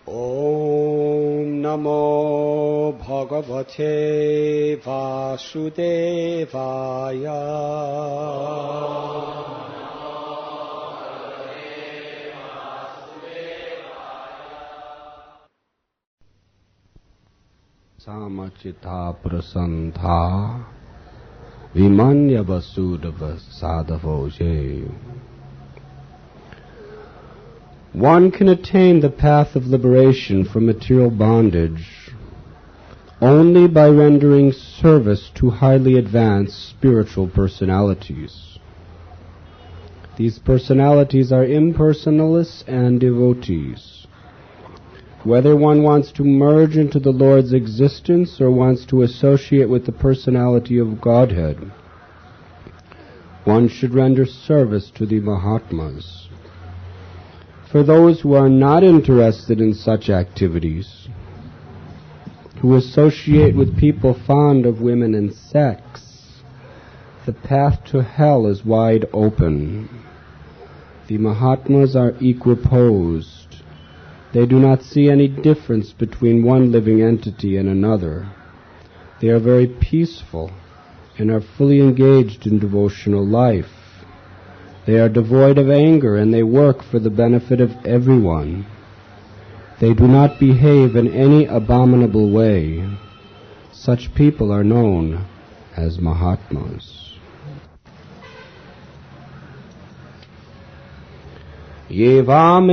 Om Namo Bhagavate Vasudevaya. Samachita prasantha vimanya vasudava sadhavoje. One can attain the path of liberation from material bondage only by rendering service to highly advanced spiritual personalities. These personalities are impersonalists and devotees. Whether one wants to merge into the Lord's existence or wants to associate with the personality of Godhead, one should render service to the Mahatmas. For those who are not interested in such activities, who associate with people fond of women and sex, the path to hell is wide open. The Mahatmas are equiposed. They do not see any difference between one living entity and another. They are very peaceful and are fully engaged in devotional life. They are devoid of anger and they work for the benefit of everyone. They do not behave in any abominable way. Such people are known as Mahatmas. Yevam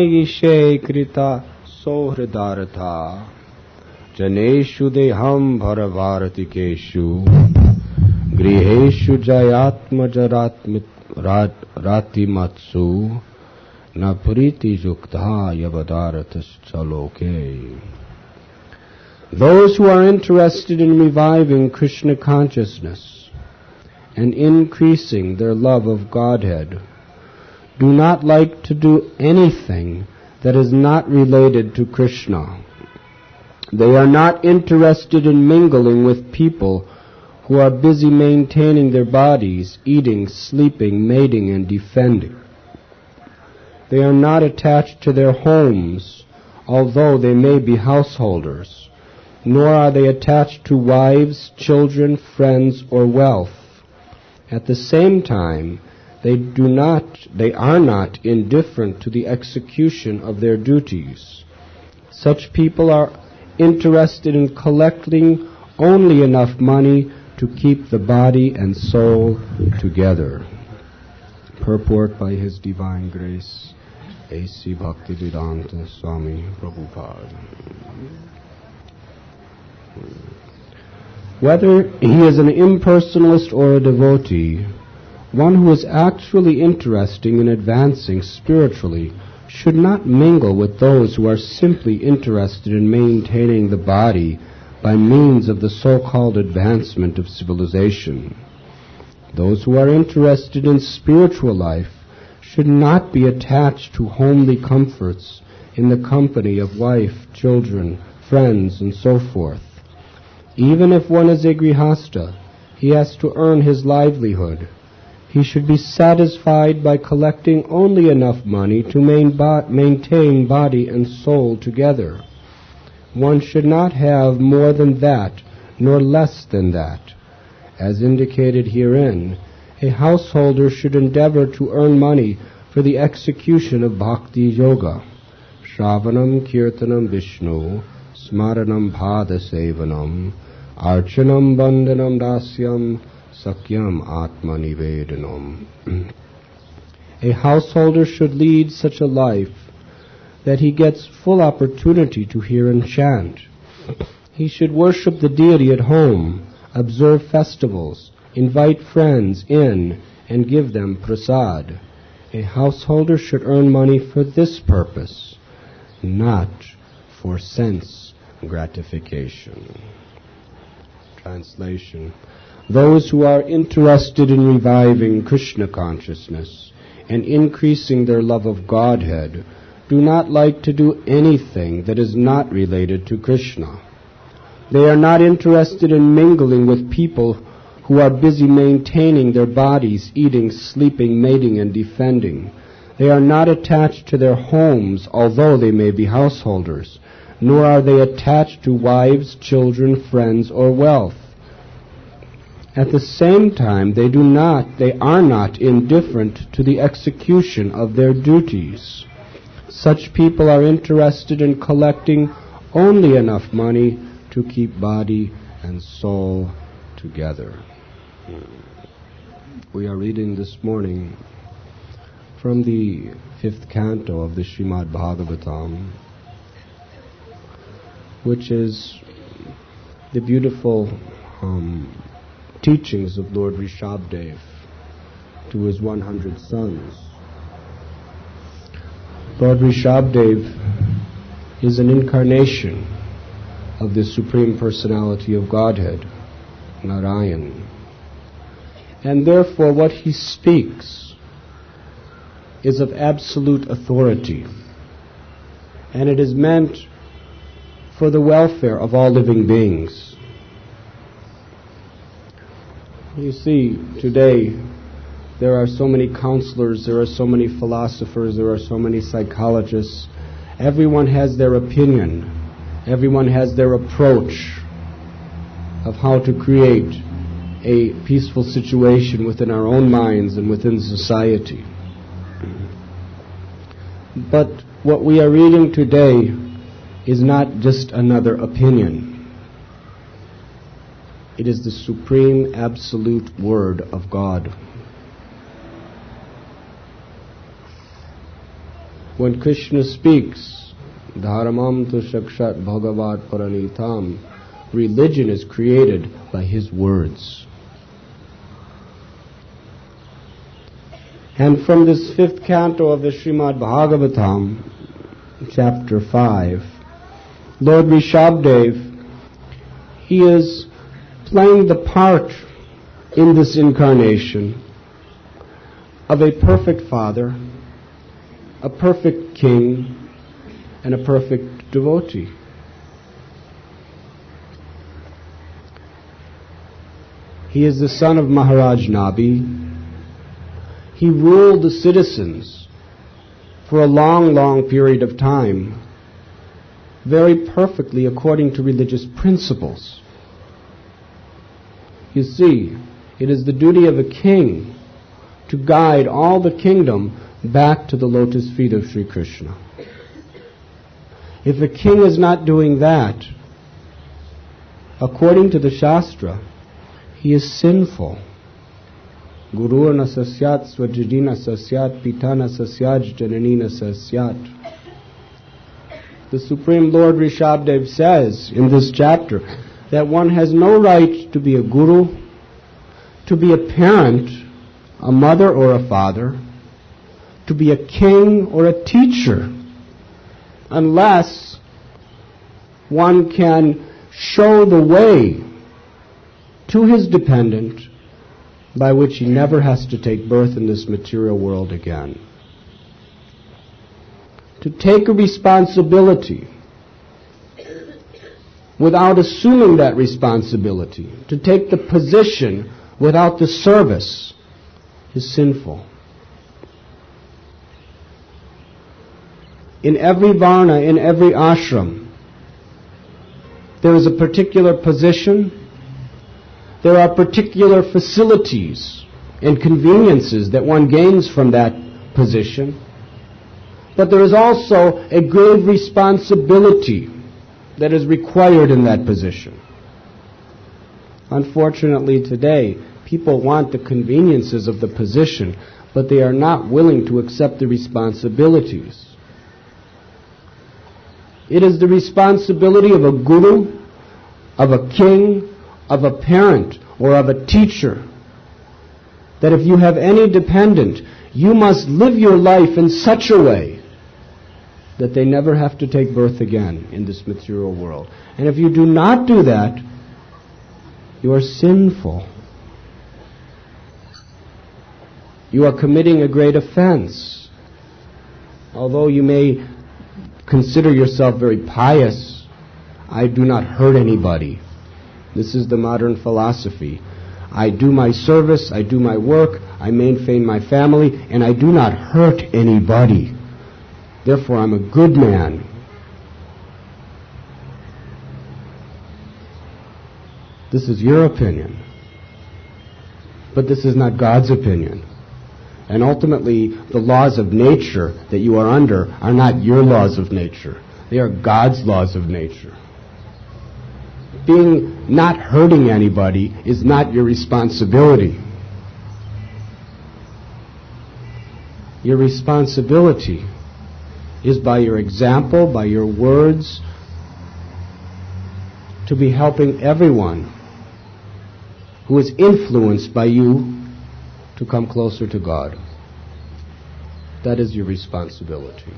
krita sohridartha janeshu deham bharavartikeshu griheshu jayatma jaratmit ratimatsu na priti yukta yavadaratas chaloke. Those who are interested in reviving Krishna consciousness and increasing their love of Godhead do not like to do anything that is not related to Krishna. They are not interested in mingling with people who are busy maintaining their bodies, eating, sleeping, mating, and defending. They are not attached to their homes, although they may be householders, nor are they attached to wives, children, friends, or wealth. At the same time, they are not indifferent to the execution of their duties. Such people are interested in collecting only enough money to keep the body and soul together. Purport by His Divine Grace, A.C. Bhaktivedanta Swami Prabhupada. Whether he is an impersonalist or a devotee, one who is actually interested in advancing spiritually should not mingle with those who are simply interested in maintaining the body by means of the so-called advancement of civilization. Those who are interested in spiritual life should not be attached to homely comforts in the company of wife, children, friends, and so forth. Even if one is a grhastha, he has to earn his livelihood. He should be satisfied by collecting only enough money to maintain body and soul together. One should not have more than that, nor less than that. As indicated herein, a householder should endeavor to earn money for the execution of bhakti-yoga. Sravanam, kirtanam, visnoh, smaranam, pada-sevanam, arcanam, vandanam, dasyam, sakhyam, atma-nivedanam. A householder should lead such a life that he gets full opportunity to hear and chant. He should worship the deity at home, observe festivals, invite friends in, and give them prasada. A householder should earn money for this purpose, not for sense gratification. Translation. Those who are interested in reviving Krishna consciousness and increasing their love of Godhead do not like to do anything that is not related to Krishna. They are not interested in mingling with people who are busy maintaining their bodies, eating, sleeping, mating, and defending. They are not attached to their homes, although they may be householders, nor are they attached to wives, children, friends, or wealth. At the same time, they are not indifferent to the execution of their duties. Such people are interested in collecting only enough money to keep body and soul together. We are reading this morning from the 5th canto of the Srimad Bhagavatam, which is the beautiful teachings of Lord Rishabhdev to his 100 sons. Lord Rishabhdev is an incarnation of the Supreme Personality of Godhead, Narayan. And therefore what he speaks is of absolute authority, and it is meant for the welfare of all living beings. You see, today there are so many counselors, there are so many philosophers, there are so many psychologists. Everyone has their opinion. Everyone has their approach of how to create a peaceful situation within our own minds and within society. But what we are reading today is not just another opinion. It is the supreme absolute word of God. When Krishna speaks, Dharamam tu shakshat bhagavat paranitam, religion is created by his words. And from this 5th canto of the Srimad Bhagavatam, chapter 5, Lord Rishabhdev, he is playing the part in this incarnation of a perfect father, a perfect king, and a perfect devotee. He is the son of Maharaj Nabi. He ruled the citizens for a long, long period of time, very perfectly according to religious principles. You see, it is the duty of a king to guide all the kingdom back to the lotus feet of Sri Krishna. If a king is not doing that, according to the Shastra, he is sinful. Guru na sasyat swajidina sasyat pitana sasyaj jananina sasyat. The Supreme Lord Rishabhdev says in this chapter that one has no right to be a guru, to be a parent, a mother or a father, to be a king or a teacher, unless one can show the way to his dependent by which he never has to take birth in this material world again. To take a responsibility without assuming that responsibility, to take the position without the service, is sinful. In every varna, in every ashram, there is a particular position. There are particular facilities and conveniences that one gains from that position. But there is also a grave responsibility that is required in that position. Unfortunately today, people want the conveniences of the position, but they are not willing to accept the responsibilities. It is the responsibility of a guru, of a king, of a parent, or of a teacher, that if you have any dependent, you must live your life in such a way that they never have to take birth again in this material world. And if you do not do that, you are sinful. You are committing a great offense. Although you may consider yourself very pious, I do not hurt anybody. This is the modern philosophy. I do my service, I do my work, I maintain my family, and I do not hurt anybody. Therefore, I'm a good man. This is your opinion. But this is not God's opinion. And ultimately, the laws of nature that you are under are not your laws of nature. They are God's laws of nature. Being not hurting anybody is not your responsibility. Your responsibility is by your example, by your words, to be helping everyone who is influenced by you to come closer to God. That is your responsibility.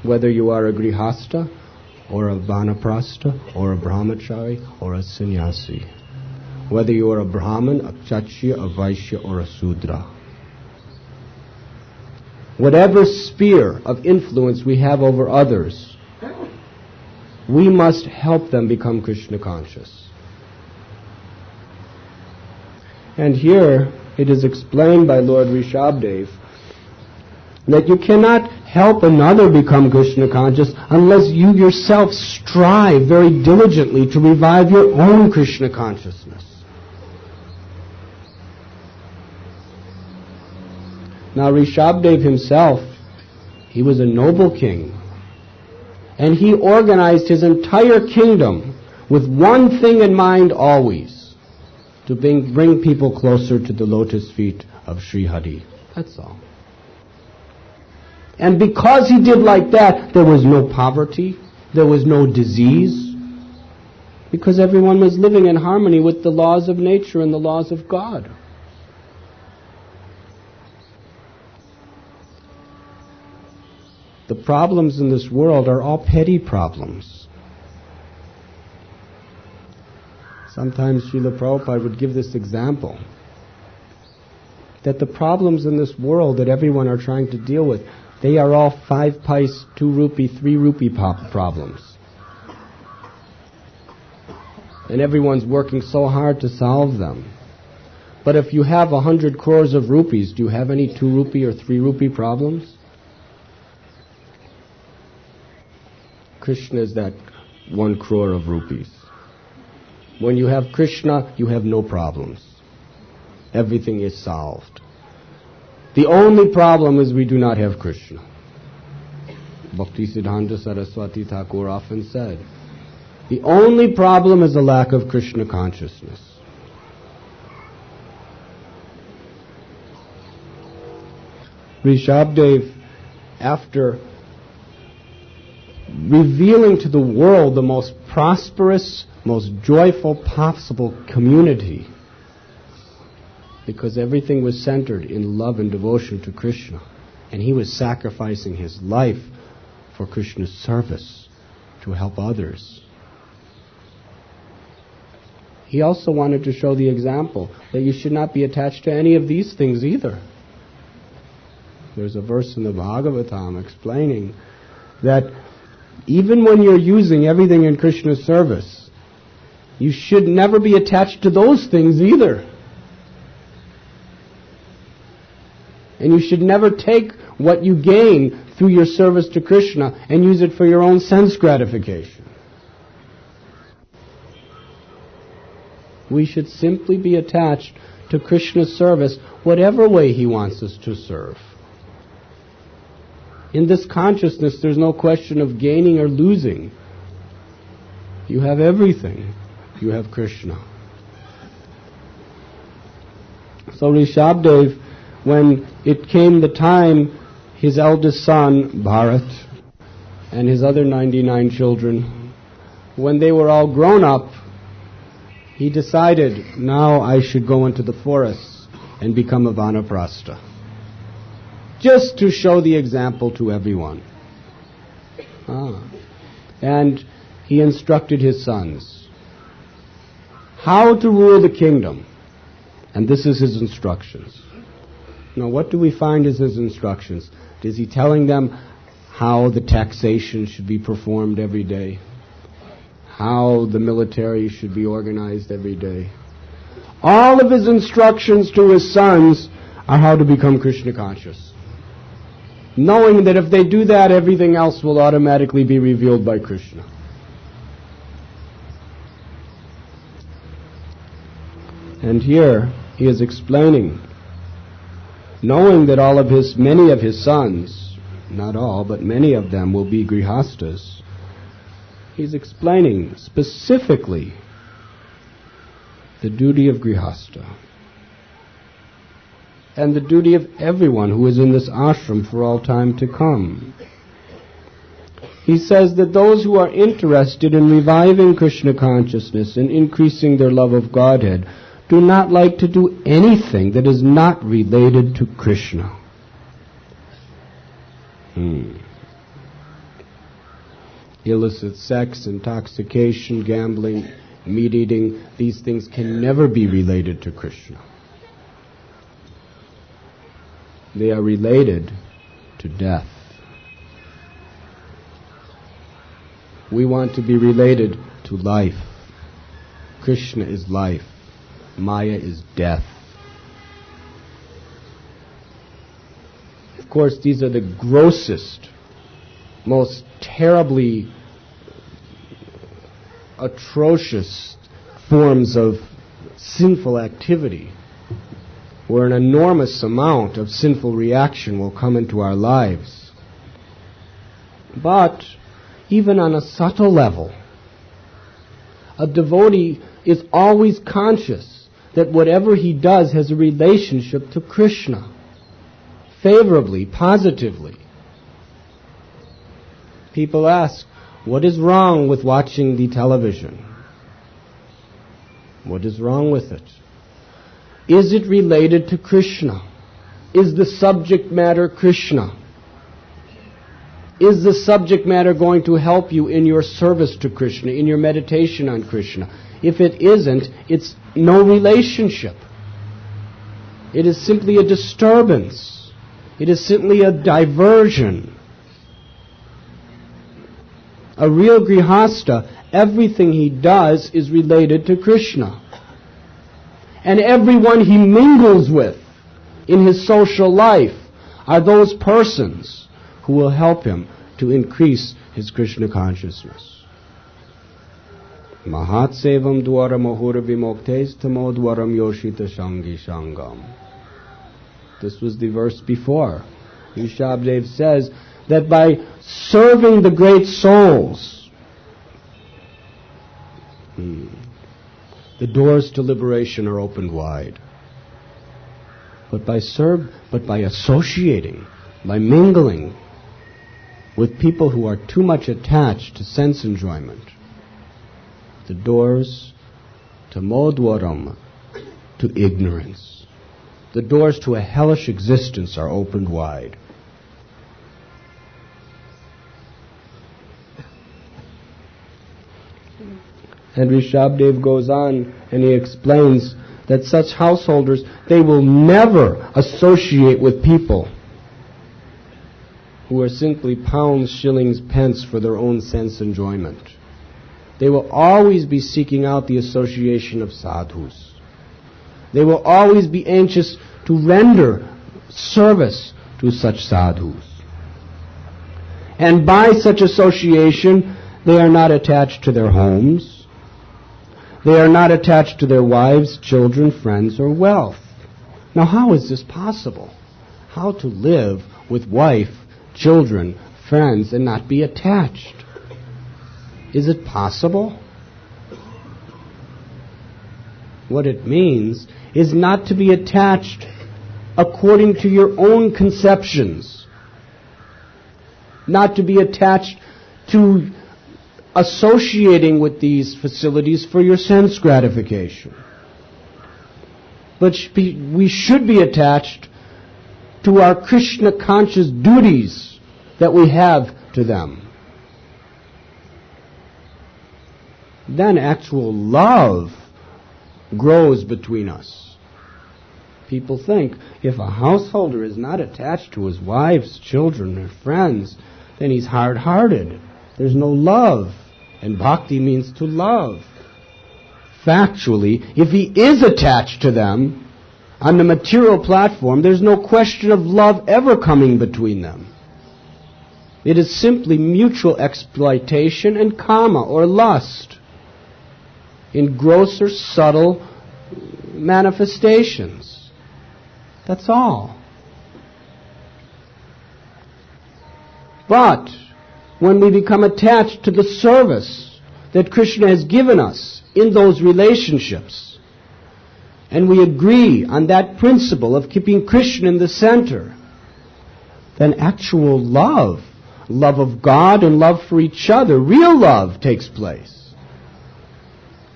Whether you are a grhastha, or a vanaprastha, or a brahmachari, or a sannyasi. Whether you are a brahmin, a kshatriya, a vaishya, or a sudra. Whatever sphere of influence we have over others, we must help them become Krishna conscious. And here it is explained by Lord Rishabdev that you cannot help another become Krishna conscious unless you yourself strive very diligently to revive your own Krishna consciousness. Now Rishabdev himself, he was a noble king, and he organized his entire kingdom with one thing in mind always, to bring people closer to the lotus feet of Sri Hari. That's all. And because he did like that, there was no poverty, there was no disease, because everyone was living in harmony with the laws of nature and the laws of God. The problems in this world are all petty problems. Sometimes Srila Prabhupada would give this example, that the problems in this world that everyone are trying to deal with, they are all 5 pice, 2 rupee, 3 rupee problems. And everyone's working so hard to solve them. But if you have 100 crores of rupees, do you have any 2 rupee or 3 rupee problems? Krishna is that 1 crore of rupees. When you have Krishna, you have no problems. Everything is solved. The only problem is we do not have Krishna. Bhakti-siddhanta Saraswati Thakur often said, the only problem is a lack of Krishna consciousness. Rishabdev, after revealing to the world the most prosperous, most joyful possible community, because everything was centered in love and devotion to Krishna, and he was sacrificing his life for Krishna's service, to help others. He also wanted to show the example that you should not be attached to any of these things either. There's a verse in the Bhagavatam explaining that even when you're using everything in Krishna's service, you should never be attached to those things either. And you should never take what you gain through your service to Krishna and use it for your own sense gratification. We should simply be attached to Krishna's service whatever way he wants us to serve. In this consciousness, there's no question of gaining or losing. You have everything. You have Krishna. So Rishabdev, when it came the time, his eldest son, Bharat, and his other 99 children, when they were all grown up, he decided, now I should go into the forests and become a vanaprastha, just to show the example to everyone. And he instructed his sons how to rule the kingdom. And this is his instructions. Now, what do we find as his instructions? Is he telling them how the taxation should be performed every day? How the military should be organized every day? All of his instructions to his sons are how to become Krishna conscious, knowing that if they do that, everything else will automatically be revealed by Krishna. And here he is explaining, knowing that many of his sons, not all, but many of them will be grihastas, he's explaining specifically the duty of grihastha and the duty of everyone who is in this ashram for all time to come. He says that those who are interested in reviving Krishna consciousness and increasing their love of Godhead do not like to do anything that is not related to Krishna. Illicit sex, intoxication, gambling, meat eating, these things can never be related to Krishna. They are related to death. We want to be related to life. Krishna is life. Maya is death. Of course, these are the grossest, most terribly atrocious forms of sinful activity, where an enormous amount of sinful reaction will come into our lives. But even on a subtle level, a devotee is always conscious that whatever he does has a relationship to Krishna, favorably, positively. People ask, what is wrong with watching the television? What is wrong with it? Is it related to Krishna? Is the subject matter Krishna? Is the subject matter going to help you in your service to Krishna, in your meditation on Krishna? If it isn't, it's no relationship. It is simply a disturbance. It is simply a diversion. A real grihastha, everything he does is related to Krishna. And everyone he mingles with in his social life are those persons who will help him to increase his Krishna consciousness. Mahat sevam dwara mahura vimoktes tamo dwaram yoshita shangi shangam. This was the verse before. Rishabdev says that by serving the great souls, the doors to liberation are opened wide. But by associating, by mingling with people who are too much attached to sense enjoyment, the doors to modwaram, to ignorance, the doors to a hellish existence are opened wide. And Rishabdev goes on and he explains that such householders, they will never associate with people who are simply pounds, shillings, pence for their own sense enjoyment. They will always be seeking out the association of sadhus. They will always be anxious to render service to such sadhus. And by such association, they are not attached to their homes. They are not attached to their wives, children, friends, or wealth. Now, how is this possible? How to live with wife, children, friends, and not be attached? Is it possible? What it means is not to be attached according to your own conceptions. Not to be attached to associating with these facilities for your sense gratification. But we should be attached to our Krishna conscious duties that we have to them. Then actual love grows between us. People think if a householder is not attached to his wives, children, or friends, then he's hard-hearted. There's no love. And bhakti means to love. factually, if he is attached to them on the material platform, there's no question of love ever coming between them. It is simply mutual exploitation and kama, or lust, in grosser, subtle manifestations. That's all. But when we become attached to the service that Krishna has given us in those relationships, and we agree on that principle of keeping Krishna in the center, then actual love of God and love for each other, real love, takes place.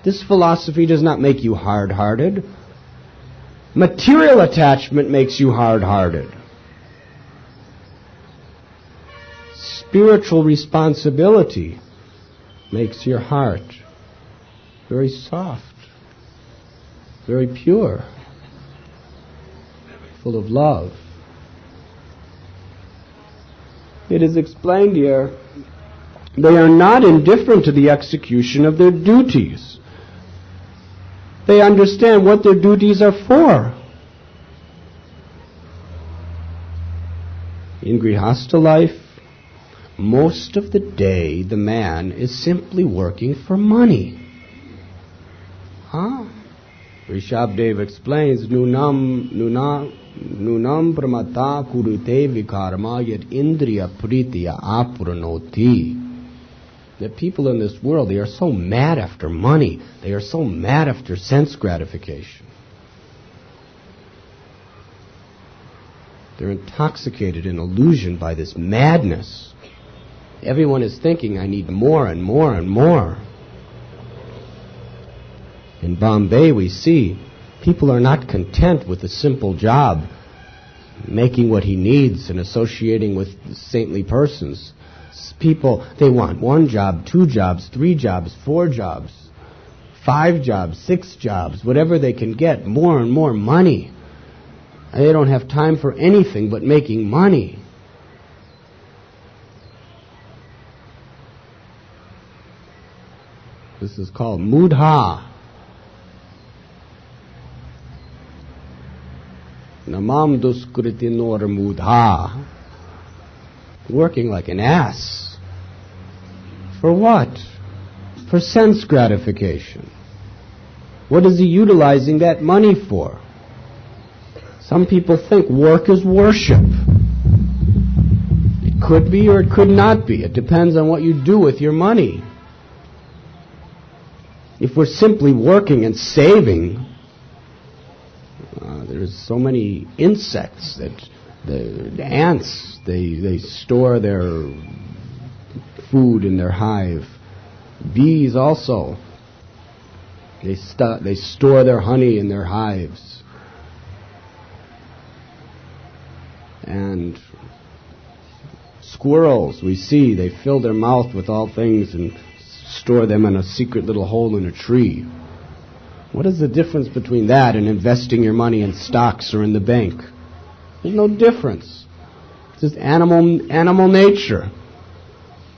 This philosophy does not make you hard-hearted. Material attachment makes you hard-hearted. Spiritual responsibility makes your heart very soft, very pure, full of love. It is explained here, they are not indifferent to the execution of their duties. They understand what their duties are for. In grhastha life, most of the day the man is simply working for money. Rishabdev explains, Nunam pramata kurute vikarma yet indriya pritya apurnoti. The people in this world, they are so mad after money. They are so mad after sense gratification. They're intoxicated in illusion by this madness. Everyone is thinking, I need more and more and more. In Bombay we see people are not content with a simple job, making what he needs and associating with saintly persons. People, they want 1 job, 2 jobs, 3 jobs, 4 jobs, 5 jobs, 6 jobs, whatever they can get, more and more money. And they don't have time for anything but making money. This is called mudha. Namam duskriti nor mudha. Working like an ass. For what? For sense gratification. What is he utilizing that money for? Some people think work is worship. It could be or it could not be. It depends on what you do with your money. If we're simply working and saving, there's so many insects that the ants, they store their food in their hive. Bees also, they store their honey in their hives. And squirrels, we see, they fill their mouth with all things and store them in a secret little hole in a tree. What is the difference between that and investing your money in stocks or in the bank? There's no difference. It's just animal nature.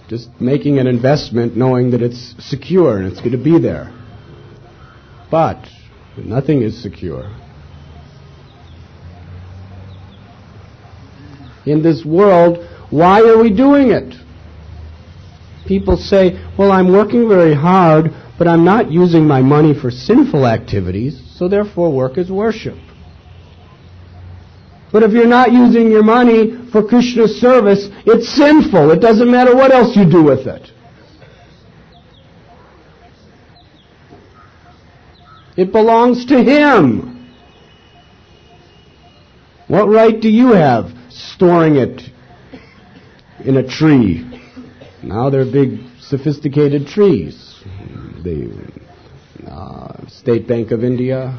Just making an investment knowing that it's secure and it's going to be there. But nothing is secure. In this world, why are we doing it? People say, well, I'm working very hard, but I'm not using my money for sinful activities, so therefore work is worship. But if you're not using your money for Krishna's service, it's sinful. It doesn't matter what else you do with it. It belongs to Him. What right do you have storing it in a tree? Now they're big, sophisticated trees. The State Bank of India,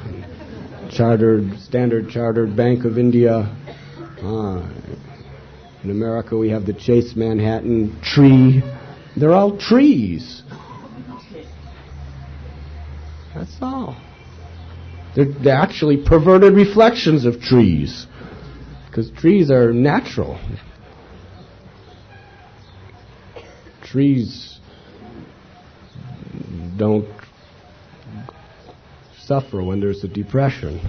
Standard Chartered Bank of India. In America we have the Chase Manhattan tree. They're all trees. That's all. They're actually perverted reflections of trees, because trees are natural. Trees don't suffer when there's a depression.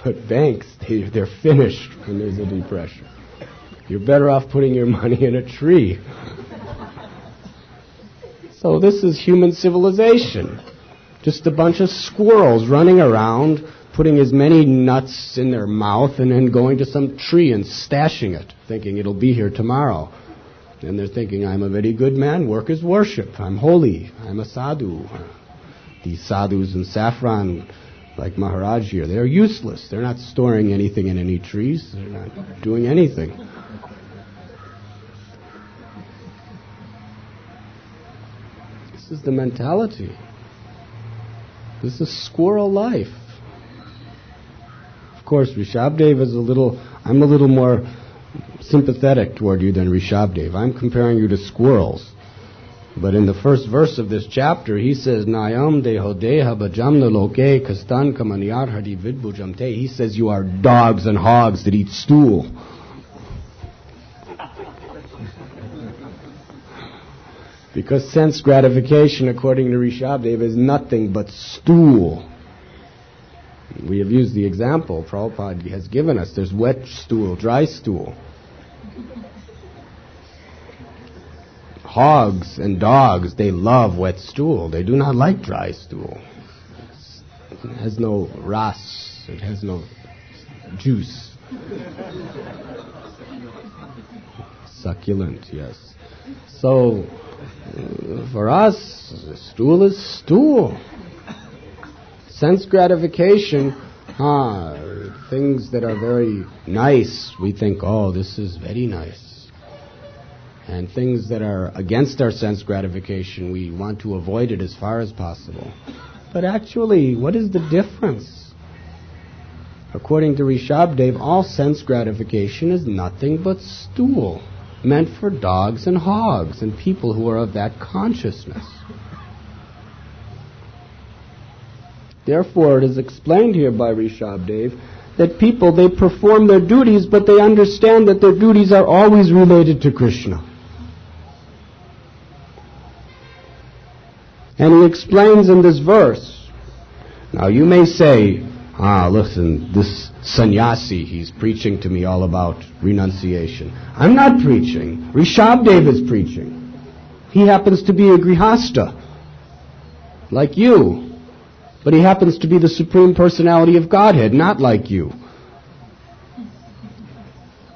But banks, they're finished when there's a depression. You're better off putting your money in a tree. So this is human civilization. Just a bunch of squirrels running around, putting as many nuts in their mouth and then going to some tree and stashing it, thinking it'll be here tomorrow. And they're thinking, I'm a very good man, work is worship, I'm holy, I'm a sadhu. These sadhus in saffron, like Maharaj here, they're useless. They're not storing anything in any trees. They're not doing anything. This is the mentality. This is squirrel life. Of course, Rishabdev is I'm a little more sympathetic toward you than Rishabdev. I'm comparing you to squirrels. But in the first verse of this chapter, he says, Nayam deho deha bhajamna loke kastan kamaniyar hadi vidbhujamte. He says you are dogs and hogs that eat stool. Because sense gratification, according to Rishabdev, is nothing but stool. We have used the example Prabhupada has given us. There's wet stool, dry stool. Hogs and dogs, they love wet stool. They do not like dry stool. It has no ras. It has no juice. Succulent, yes. So, for us, stool is stool. Sense gratification, things that are very nice, we think, oh, this is very nice. And things that are against our sense gratification, we want to avoid it as far as possible. But actually, what is the difference? According to Rishabdev, all sense gratification is nothing but stool, meant for dogs and hogs and people who are of that consciousness. Therefore, it is explained here by Rishabdev that people, they perform their duties, but they understand that their duties are always related to Krishna. And he explains in this verse. Now you may say, listen, this sannyasi, he's preaching to me all about renunciation. I'm not preaching. Rishabdev is preaching. He happens to be a grhastha, like you. But he happens to be the Supreme Personality of Godhead, not like you.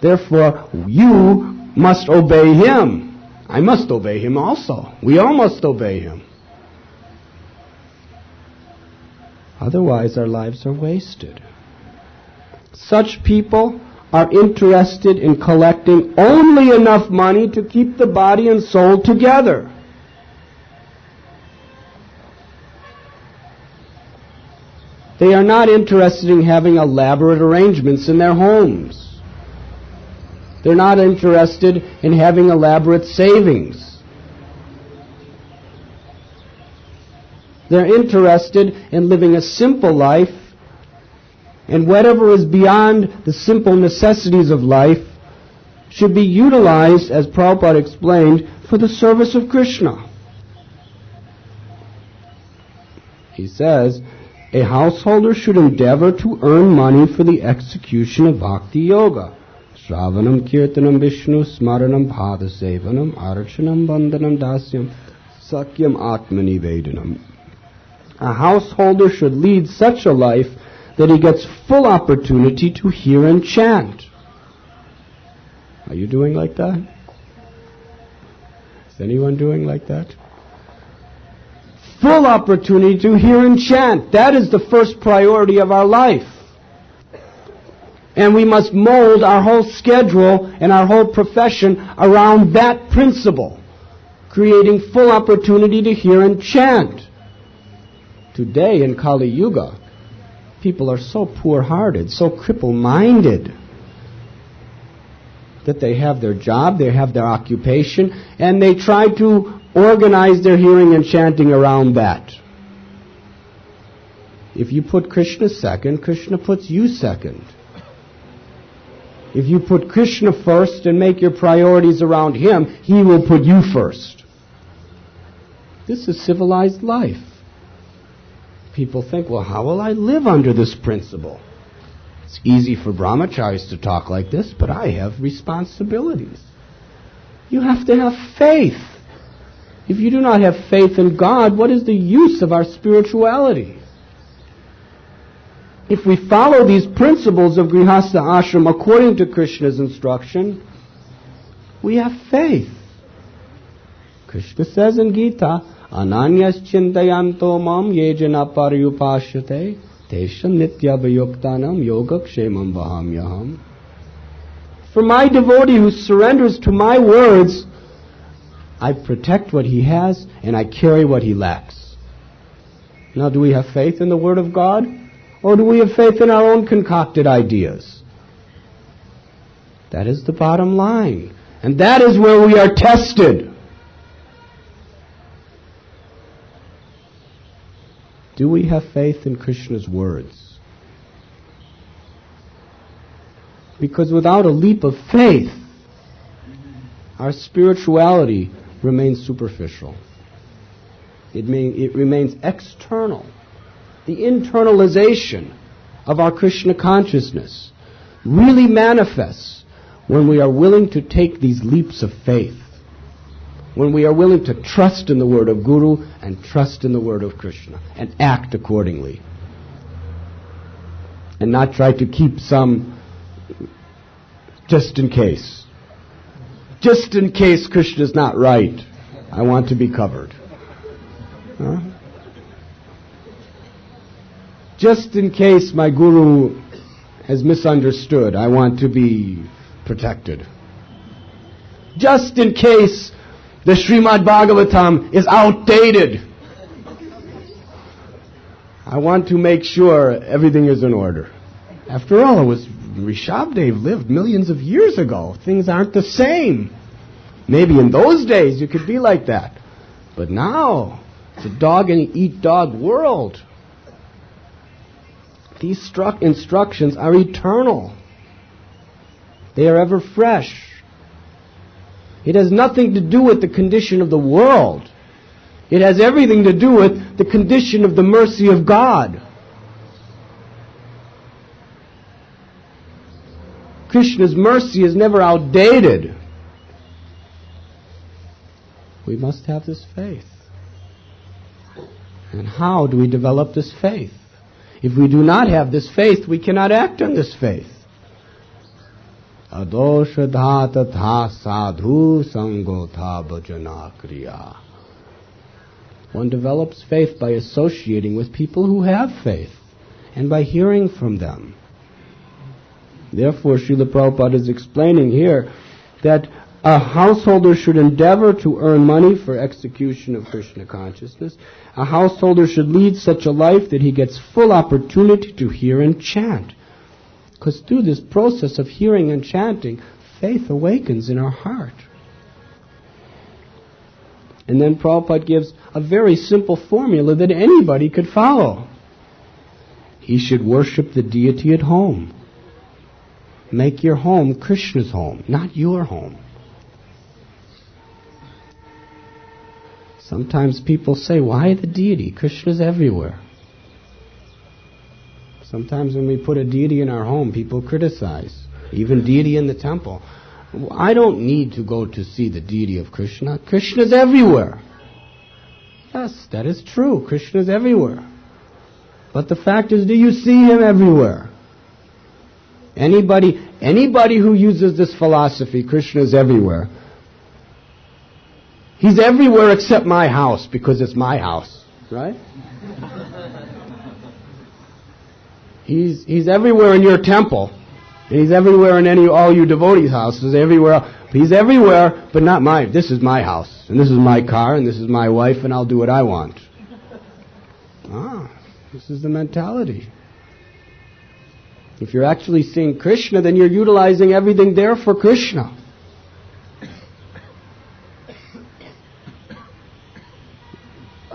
Therefore, you must obey him. I must obey him also. We all must obey him. Otherwise, our lives are wasted. Such people are interested in collecting only enough money to keep the body and soul together. They are not interested in having elaborate arrangements in their homes. They're not interested in having elaborate savings. They're interested in living a simple life, and whatever is beyond the simple necessities of life should be utilized, as Prabhupada explained, for the service of Krishna. He says, a householder should endeavor to earn money for the execution of bhakti-yoga. Sravanam, kirtanam, visnoh, smaranam, pada-sevanam, arcanam, vandanam, dasyam, sakhyam, atma-nivedanam. A householder should lead such a life that he gets full opportunity to hear and chant. Are you doing like that? Is anyone doing like that? Full opportunity to hear and chant. That is the first priority of our life. And we must mold our whole schedule and our whole profession around that principle, creating full opportunity to hear and chant. Today in Kali Yuga, people are so poor-hearted, so cripple-minded, that they have their job, they have their occupation, and they try to organize their hearing and chanting around that. If you put Krishna second, Krishna puts you second. If you put Krishna first and make your priorities around him, he will put you first. This is civilized life. People think, well, how will I live under this principle? It's easy for brahmacharis to talk like this, but I have responsibilities. You have to have faith. If you do not have faith in God, what is the use of our spirituality? If we follow these principles of grhastha ashram according to Krishna's instruction, we have faith. Krishna says in Gita, Ananyas chintayanto mam yejana paryupashyate tesham nityabhayuktanam yogakshemam vahamyaham. For my devotee who surrenders to my words, I protect what he has and I carry what he lacks. Now, do we have faith in the Word of God? Or do we have faith in our own concocted ideas? That is the bottom line. And that is where we are tested. Do we have faith in Krishna's words? Because without a leap of faith, our spirituality remains superficial. It remains external. The internalization of our Krishna consciousness really manifests when we are willing to take these leaps of faith, when we are willing to trust in the word of Guru and trust in the word of Krishna and act accordingly, and not try to keep some just in case. Just in case Krishna's not right, I want to be covered. Huh? Just in case my Guru has misunderstood, I want to be protected. Just in case the Srimad Bhagavatam is outdated, I want to make sure everything is in order. After all, it was Rishabdev lived millions of years ago. Things aren't the same. Maybe in those days you could be like that. But now, it's a dog-and-eat-dog world. These instructions are eternal. They are ever fresh. It has nothing to do with the condition of the world. It has everything to do with the condition of the mercy of God. Krishna's mercy is never outdated. We must have this faith. And how do we develop this faith? If we do not have this faith, we cannot act on this faith. Adoshadha tatha sadhu sangotha bhajana kriya. One develops faith by associating with people who have faith and by hearing from them. Therefore, Srila Prabhupada is explaining here that a householder should endeavor to earn money for execution of Krishna consciousness. A householder should lead such a life that he gets full opportunity to hear and chant. Because through this process of hearing and chanting, faith awakens in our heart. And then Prabhupada gives a very simple formula that anybody could follow. He should worship the deity at home. Make your home Krishna's home, not your home. Sometimes people say, why the deity? Krishna's everywhere. Sometimes when we put a deity in our home, people criticize. Even deity in the temple. I don't need to go to see the deity of Krishna. Krishna's everywhere. Yes, that is true. Krishna's everywhere. But the fact is, do you see him everywhere? Anybody who uses this philosophy, Krishna's everywhere, he's everywhere except my house, because it's my house, right? He's everywhere in your temple. And he's everywhere in all you devotees' houses, everywhere. He's everywhere, but not mine. This is my house, and this is my car, and this is my wife, and I'll do what I want. This is the mentality. If you're actually seeing Krishna, then you're utilizing everything there for Krishna.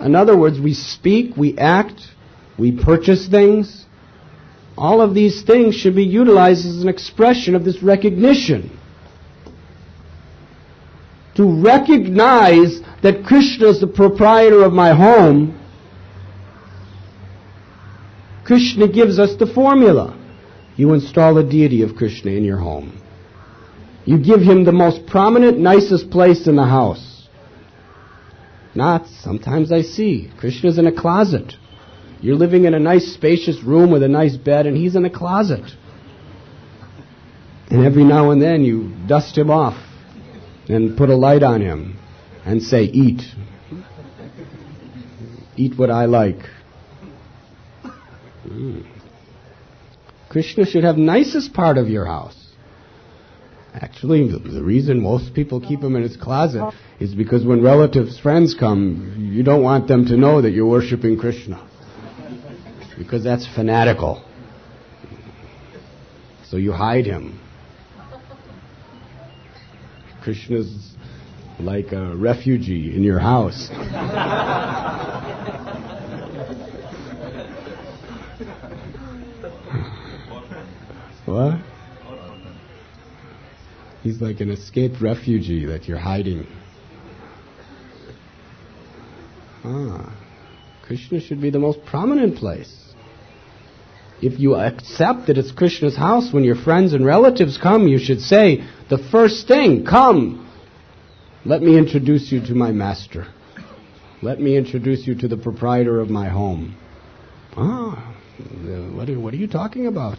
In other words, we speak, we act, we purchase things. All of these things should be utilized as an expression of this recognition. To recognize that Krishna is the proprietor of my home Krishna gives us the formula. You install a deity of Krishna in your home. You give him the most prominent, nicest place in the house. Not, sometimes I see, Krishna's in a closet. You're living in a nice spacious room with a nice bed and he's in a closet. And every now and then you dust him off and put a light on him and say, eat. Eat what I like. Krishna should have nicest part of your house. Actually, the reason most people keep him in his closet is because when relatives, friends come, you don't want them to know that you're worshiping Krishna. Because that's fanatical. So you hide him. Krishna's like a refugee in your house. What? He's like an escaped refugee that you're hiding. Krishna should be the most prominent place. If you accept that it's Krishna's house, when your friends and relatives come, you should say, the first thing, come, let me introduce you to my master. Let me introduce you to the proprietor of my home. What are you talking about?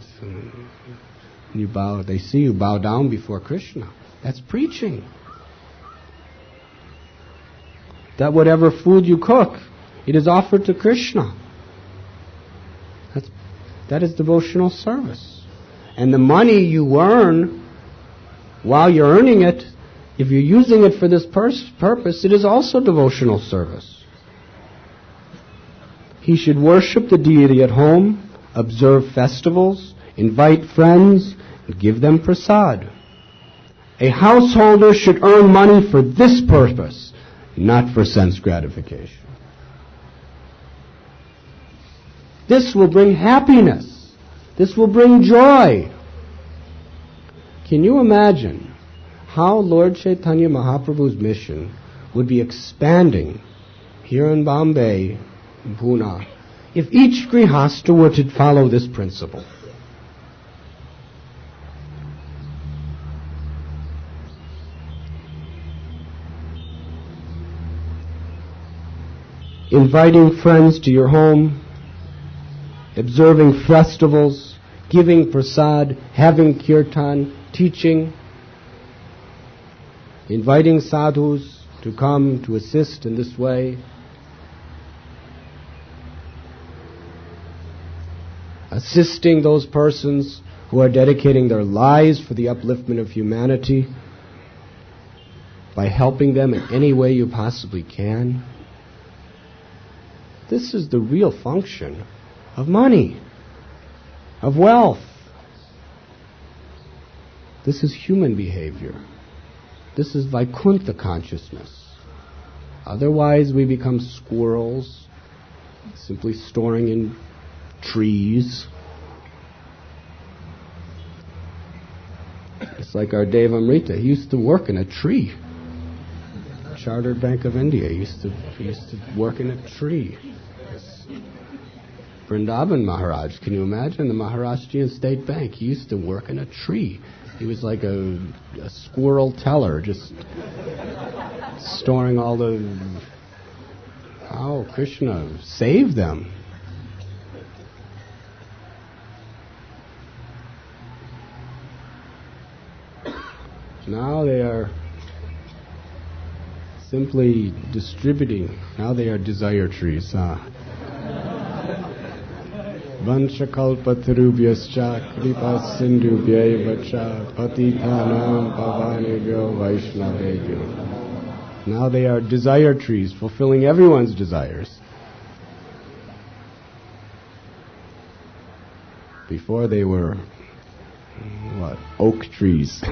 You bow, they see you bow down before Krishna. That's preaching. That whatever food you cook, it is offered to Krishna. That is devotional service. And the money you earn, while you're earning it, if you're using it for this purpose, it is also devotional service. He should worship the deity at home, observe festivals, invite friends, and give them prasad. A householder should earn money for this purpose, not for sense gratification. This will bring happiness. This will bring joy. Can you imagine how Lord Chaitanya Mahaprabhu's mission would be expanding here in Bombay, in Pune, if each grhastha were to follow this principle? Inviting friends to your home, observing festivals, giving prasad, having kirtan, teaching, inviting sadhus to come to assist in this way, assisting those persons who are dedicating their lives for the upliftment of humanity by helping them in any way you possibly can. This is the real function of money, of wealth. This is human behavior. This is Vaikuntha consciousness. Otherwise we become squirrels, simply storing in trees. It's like our Devamrita. He used to work in a tree. Chartered Bank of India. He used to work in a tree. Vrindavan Maharaj, can you imagine? The Maharashtrian State Bank. He used to work in a tree. He was like a squirrel teller, just storing all the... How Krishna saved them. Now they are simply distributing. Now they are desire trees. Vanchakalpatarubhyascha kripa sindhubhyaivacha patitanam pavanebhyo vaishnavebhyo. Now they are desire trees, fulfilling everyone's desires. Before they were, oak trees.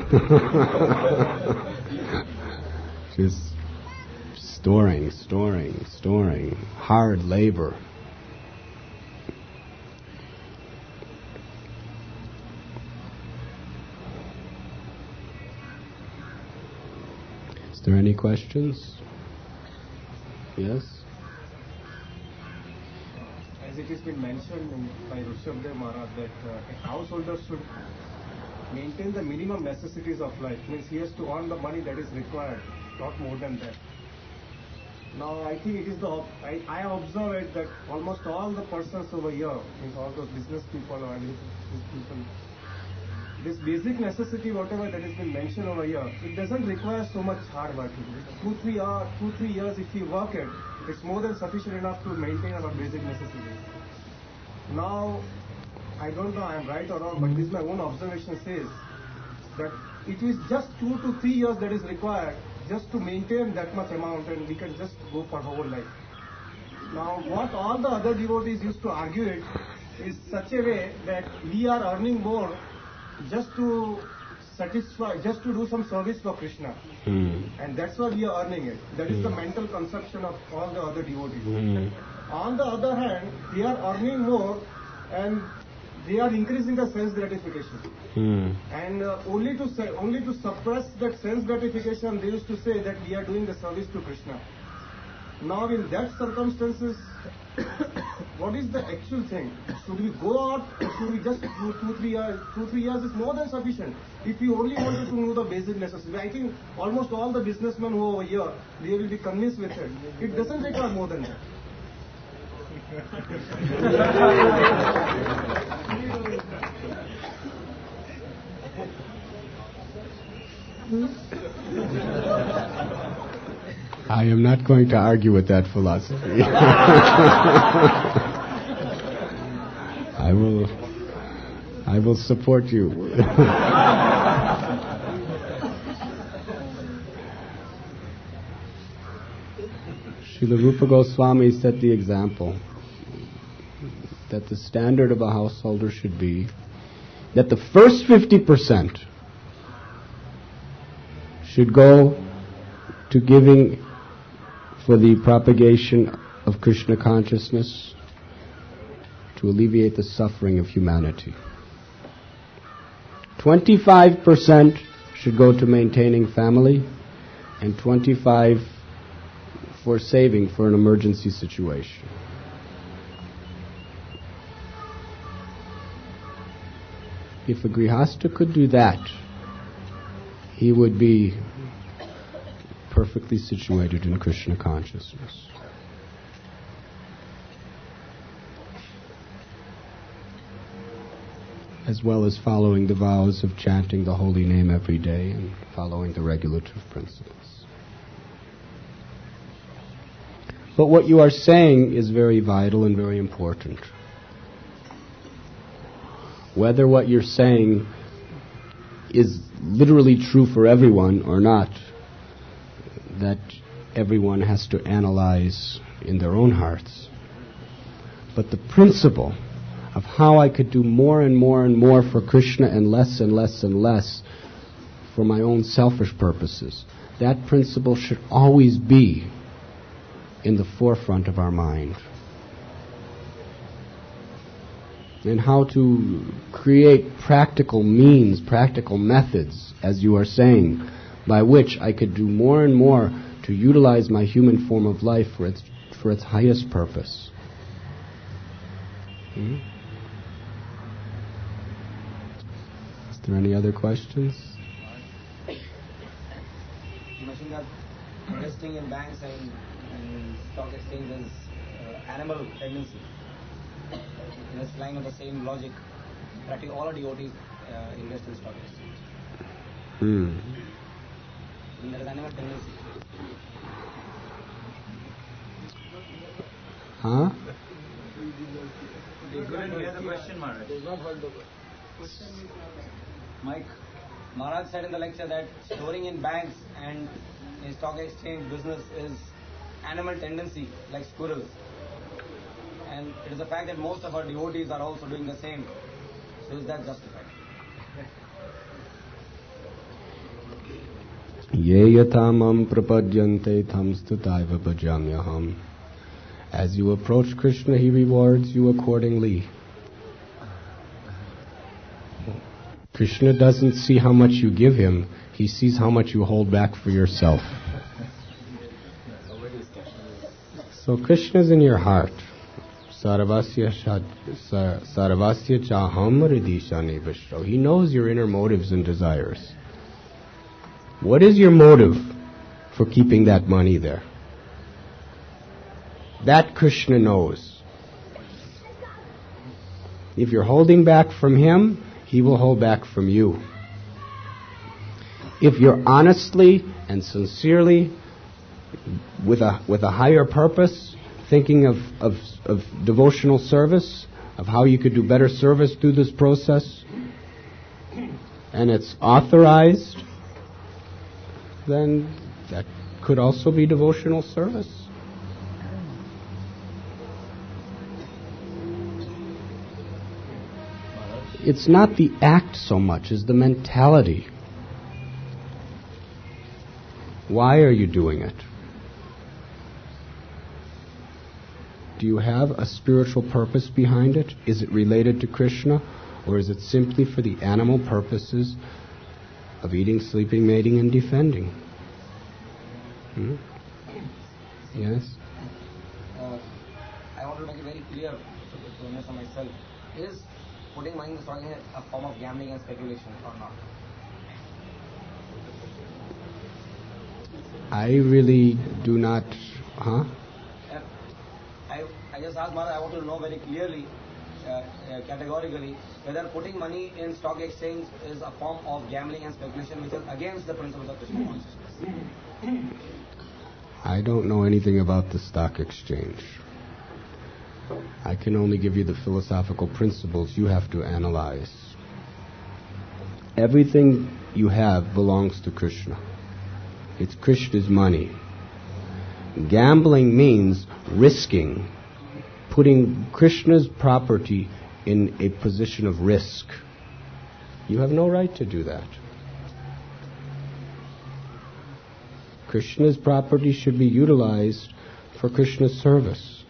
Just storing, hard labor. Is there any questions? Yes? As as it has been mentioned by Rishabhdev Maharaj, that a householder should maintain the minimum necessities of life. Means he has to earn the money that is required, not more than that. Now I think it is I observe it that almost all the persons over here, means all those business people or these people, this basic necessity, whatever that has been mentioned over here, it doesn't require so much hard work. 2-3 years if we work it, it's more than sufficient enough to maintain our basic necessities. Now, I don't know I am right or wrong, but this my own observation says that it is just 2 to 3 years that is required just to maintain that much amount, and we can just go for whole life. Now, what all the other devotees used to argue it is such a way that we are earning more just to satisfy, just to do some service for Krishna. And that's why we are earning it. That is the mental conception of all the other devotees. On the other hand, they are earning more and they are increasing the sense gratification. And only to suppress that sense gratification, they used to say that we are doing the service to Krishna. Now in that circumstances, what is the actual thing? Should we go out or should we just do 2-3 years? 2-3 years is more than sufficient. If we only wanted to know the basic necessities, I think almost all the businessmen who are over here, they will be convinced with it. It doesn't require more than that. I am not going to argue with that philosophy. I will support you. Srila Rupa Goswami set the example that the standard of a householder should be that the first 50% should go to giving for the propagation of Krishna consciousness to alleviate the suffering of humanity. 25% should go to maintaining family and 25% for saving for an emergency situation. If a grhastha could do that, he would be perfectly situated in Krishna consciousness. As well as following the vows of chanting the holy name every day and following the regulative principles. But what you are saying is very vital and very important. Whether what you're saying is literally true for everyone or not, that everyone has to analyze in their own hearts. But the principle of how I could do more and more and more for Krishna and less and less and less for my own selfish purposes, that principle should always be in the forefront of our mind. And how to create practical means, practical methods, as you are saying, by which I could do more and more to utilize my human form of life for its highest purpose. Is there any other questions? You mentioned that investing in banks and stock exchange is animal tendency. In this line of the same logic, practically all our devotees invest in stock exchange. And there is animal tendency. Huh? They couldn't hear the question, Maharaj. Mike, Maharaj said in the lecture that storing in banks and in stock exchange business is animal tendency, like squirrels. And it is a fact that most of our devotees are also doing the same. So is that justified? Ye yatamam prapadyante tam stutaiva bhajamyaham. As you approach Krishna, he rewards you accordingly. Krishna doesn't see how much you give him, he sees how much you hold back for yourself. So Krishna's in your heart. Sarvasya chaham hridishane vishro. He knows your inner motives and desires. What is your motive for keeping that money there? That Krishna knows. If you're holding back from him, he will hold back from you. If you're honestly and sincerely, with a higher purpose, thinking of devotional service, of how you could do better service through this process, and it's authorized, then that could also be devotional service. It's not the act so much as the mentality. Why are you doing it? Do you have a spiritual purpose behind it? Is it related to Krishna? Or is it simply for the animal purposes of eating, sleeping, mating, and defending? Yes? I want to make it very clear to understand myself. Is putting money in the stock exchange a form of gambling and speculation or not? I really do not... I just asked Maharaj, I want to know very clearly, categorically, whether putting money in stock exchange is a form of gambling and speculation which is against the principles of Krishna consciousness. I don't know anything about the stock exchange. I can only give you the philosophical principles you have to analyze. Everything you have belongs to Krishna. It's Krishna's money. Gambling means risking, putting Krishna's property in a position of risk. You have no right to do that. Krishna's property should be utilized for Krishna's service.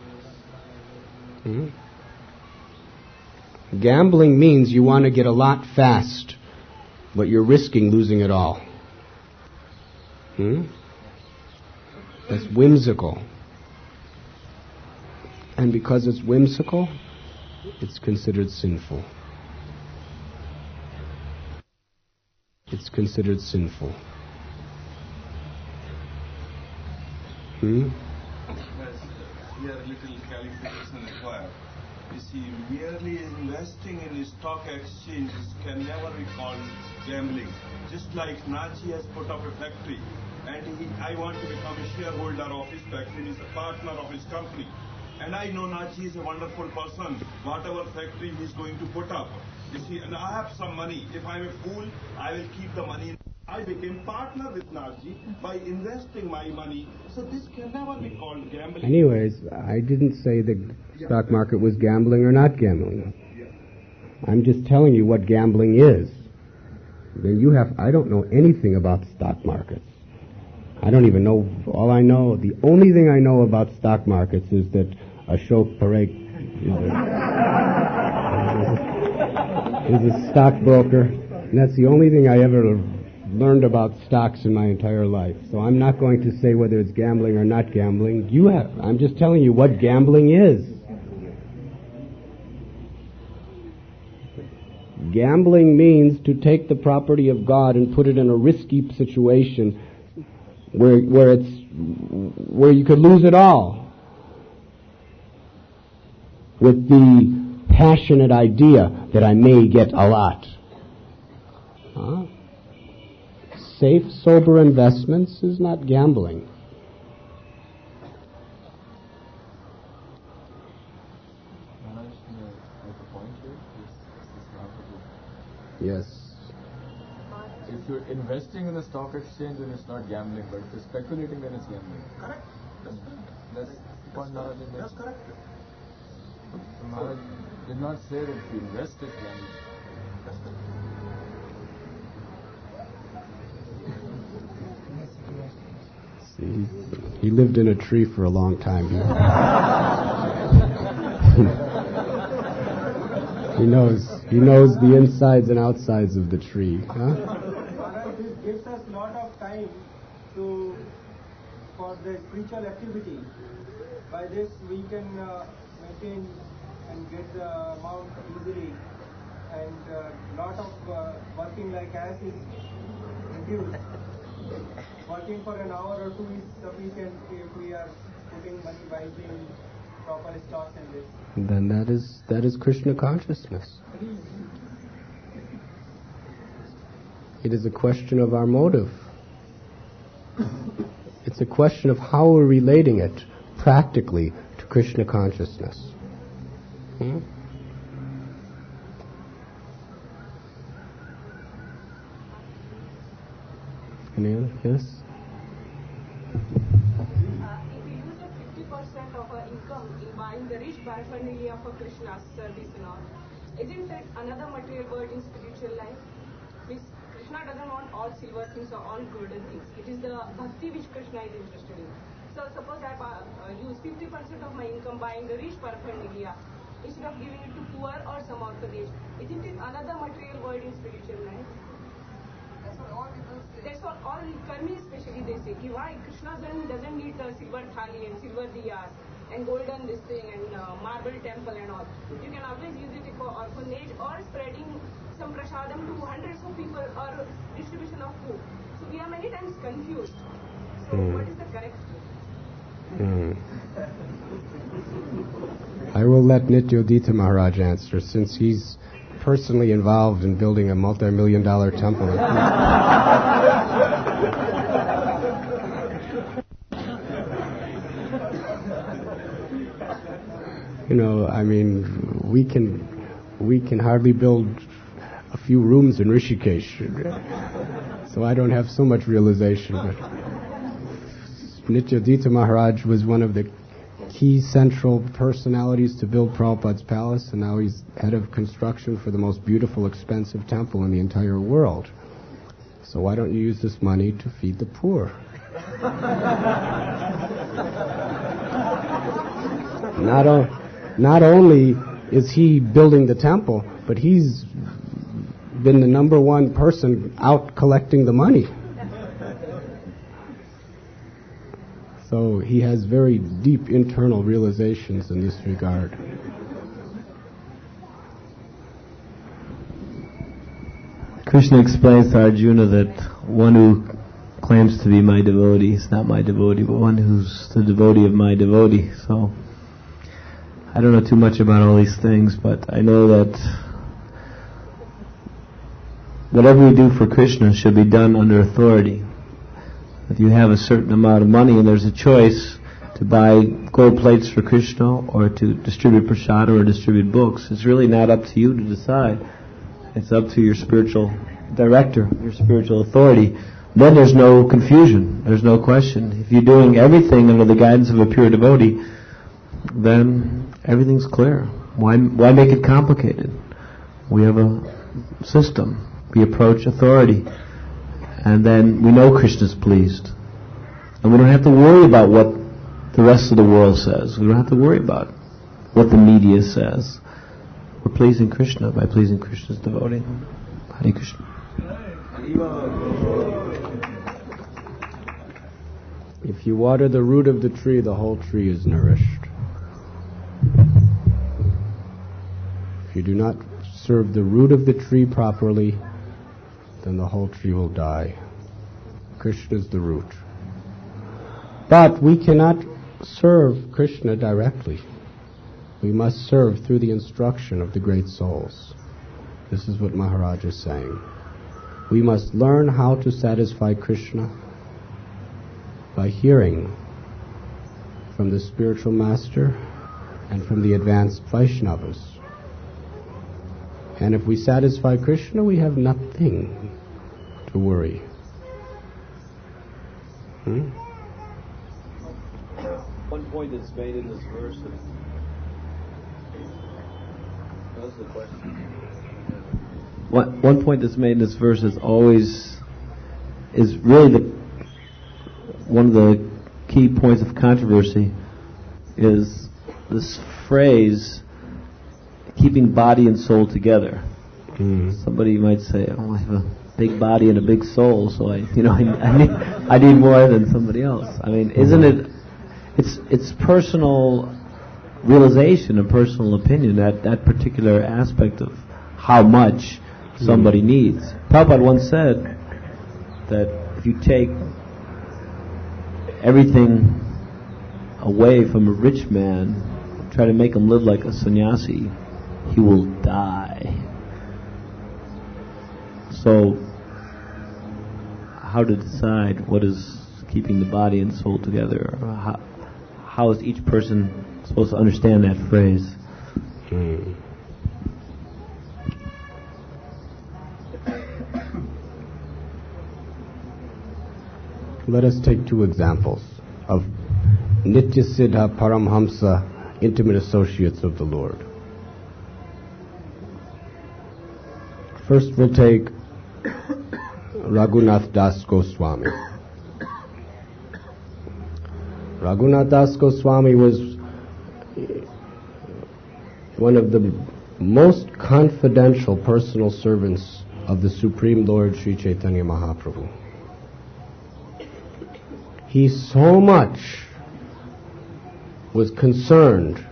Gambling means you want to get a lot fast, but you're risking losing it all. That's whimsical. And because it's whimsical, it's considered sinful. It's considered sinful. Here little clarification required. You see, merely investing in stock exchanges can never be called gambling. Just like Nachi has put up a factory, and I want to become a shareholder of his factory, he's a partner of his company. And I know Nachi is a wonderful person, whatever factory he's going to put up. You see, and I have some money. If I'm a fool, I will keep the money. I became partner with Nachi by investing my money. So this can never be called gambling. Anyways, I didn't say the stock market was gambling or not gambling. I'm just telling you what gambling is. Then I don't know anything about stock markets. I don't even know, the only thing I know about stock markets is that Ashok Parekh is a stockbroker, and that's the only thing I ever learned about stocks in my entire life. So I'm not going to say whether it's gambling or not gambling. I'm just telling you what gambling is. Gambling means to take the property of God and put it in a risky situation where you could lose it all, with the passionate idea that I may get a lot. Safe, sober investments is not gambling. Yes. If you're investing in the stock exchange, then it's not gambling, but if you're speculating, then it's gambling. Correct. That's correct. That's the point Maharaj did. That's correct. So Maharaj did not say that if you invest, it's gambling. That's correct. See, he lived in a tree for a long time. He knows the insides and outsides of the tree. This gives us a lot of time for the spiritual activity. By this we can maintain and get the amount easily, and lot of working like as is reduced. Working for an hour or two is sufficient if we are putting money wisely in proper stocks and this. Then that is Krishna consciousness. It is a question of our motive. It's a question of how we're relating it practically to Krishna consciousness. Any other? Yes? If we use the 50% of our income in buying the rich paraphernalia for Krishna's service and all, isn't it another material word in spiritual life? Means Krishna doesn't want all silver things or all golden things. It is the bhakti which Krishna is interested in. So suppose I use 50% of my income buying the rich paraphernalia instead of giving it to poor or some orphanage. Isn't it another material word in spiritual life? That's what all people say. That's what all karmi especially they say. Why? Krishna doesn't need the silver thali and silver diyas and golden this thing and marble temple and all. You can always use it for orphanage or spreading some prasadam to hundreds of people or distribution of food. So we are many times confused. So what is the correct thing? I will let Nityodita Maharaj answer, since he's personally involved in building a multi-million-dollar temple. You know, I mean, we can hardly build a few rooms in Rishikesh, so I don't have so much realization. But Nityodita Maharaj was one of the key central personalities to build Prabhupada's palace, and now he's head of construction for the most beautiful, expensive temple in the entire world. So why don't you use this money to feed the poor? Not only is he building the temple, but he's been the number one person out collecting the money. So he has very deep internal realizations in this regard. Krishna explains to Arjuna that one who claims to be my devotee is not my devotee, but one who's the devotee of my devotee. So I don't know too much about all these things, but I know that whatever we do for Krishna should be done under authority. If you have a certain amount of money and there's a choice to buy gold plates for Krishna or to distribute prasada or distribute books, it's really not up to you to decide. It's up to your spiritual director, your spiritual authority. Then there's no confusion, there's no question. If you're doing everything under the guidance of a pure devotee, then everything's clear. Why make it complicated? We have a system. We approach authority. And then we know Krishna's pleased. And we don't have to worry about what the rest of the world says. We don't have to worry about what the media says. We're pleasing Krishna by pleasing Krishna's devotee. Hare Krishna. If you water the root of the tree, the whole tree is nourished. If you do not serve the root of the tree properly, then the whole tree will die. Krishna is the root. But we cannot serve Krishna directly. We must serve through the instruction of the great souls. This is what Maharaj is saying. We must learn how to satisfy Krishna by hearing from the spiritual master and from the advanced Vaishnavas. And if we satisfy Krishna, we have nothing to worry. One point that's made in this verse is... What's the question? One point that's made in this verse is really one of the key points of controversy is this phrase, keeping body and soul together. Somebody might say, "Oh, I have a big body and a big soul, so I need more than somebody else." I mean, isn't it? It's personal realization and personal opinion, that particular aspect of how much somebody needs. Prabhupada once said that if you take everything away from a rich man, try to make him live like a sannyasi, he will die. So, how to decide what is keeping the body and soul together? How is each person supposed to understand that phrase? Let us take two examples of Nitya Siddha Paramhamsa, intimate associates of the Lord. First we'll take Radhanath Das Goswami. Radhanath Das Goswami was one of the most confidential personal servants of the Supreme Lord Sri Chaitanya Mahaprabhu. He so much was concerned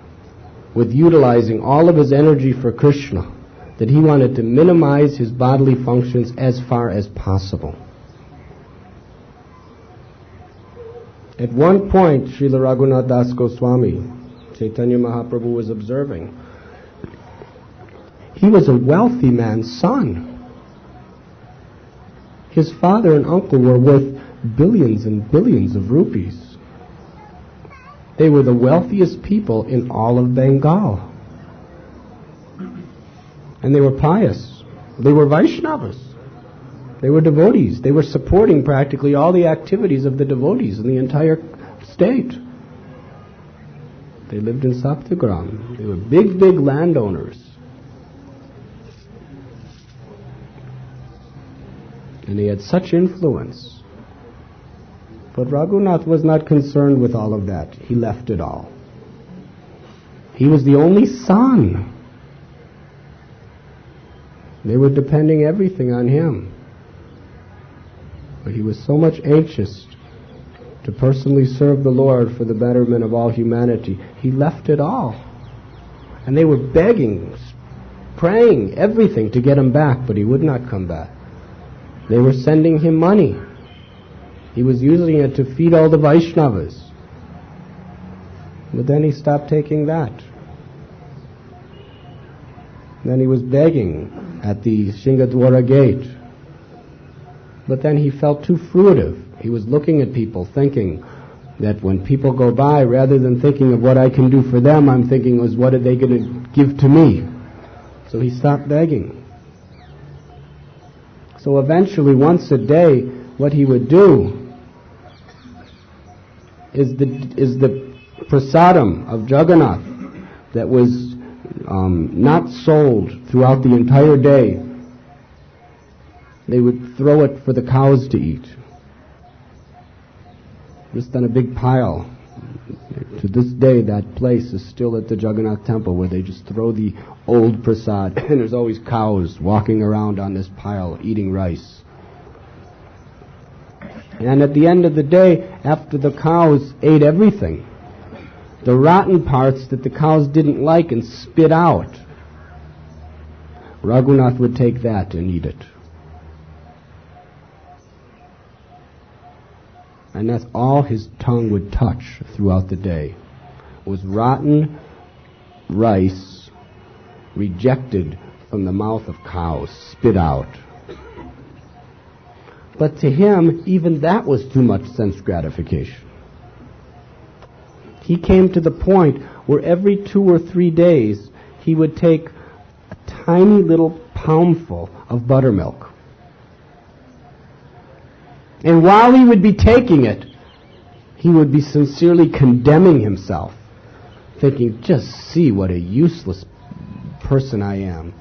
with utilizing all of his energy for Krishna that he wanted to minimize his bodily functions as far as possible. At one point, Srila Radhanath Das Goswami, Chaitanya Mahaprabhu was observing, he was a wealthy man's son. His father and uncle were worth billions and billions of rupees. They were the wealthiest people in all of Bengal. And they were pious. They were Vaishnavas. They were devotees. They were supporting practically all the activities of the devotees in the entire state. They lived in Saptagram. They were big, big landowners. And they had such influence. But Radhanath was not concerned with all of that. He left it all. He was the only son. They were depending everything on him. But he was so much anxious to personally serve the Lord for the betterment of all humanity. He left it all. And they were begging, praying, everything to get him back, but he would not come back. They were sending him money. He was using it to feed all the Vaishnavas. But then he stopped taking that. Then he was begging at the Shingadwara gate. But then he felt too fruitive. He was looking at people, thinking that when people go by, rather than thinking of what I can do for them, I'm thinking was what are they going to give to me? So he stopped begging. So eventually, once a day, what he would do is the prasadam of Jagannath that was not sold throughout the entire day. They would throw it for the cows to eat. Just on a big pile. To this day, that place is still at the Jagannath temple where they just throw the old prasad, and there's always cows walking around on this pile eating rice. And at the end of the day, after the cows ate everything, the rotten parts that the cows didn't like and spit out, Radhanath would take that and eat it. And that's all his tongue would touch throughout the day, was rotten rice rejected from the mouth of cows, spit out. But to him, even that was too much sense gratification. He came to the point where every 2 or 3 days he would take a tiny little poundful of buttermilk. And while he would be taking it, he would be sincerely condemning himself, thinking, just see what a useless person I am.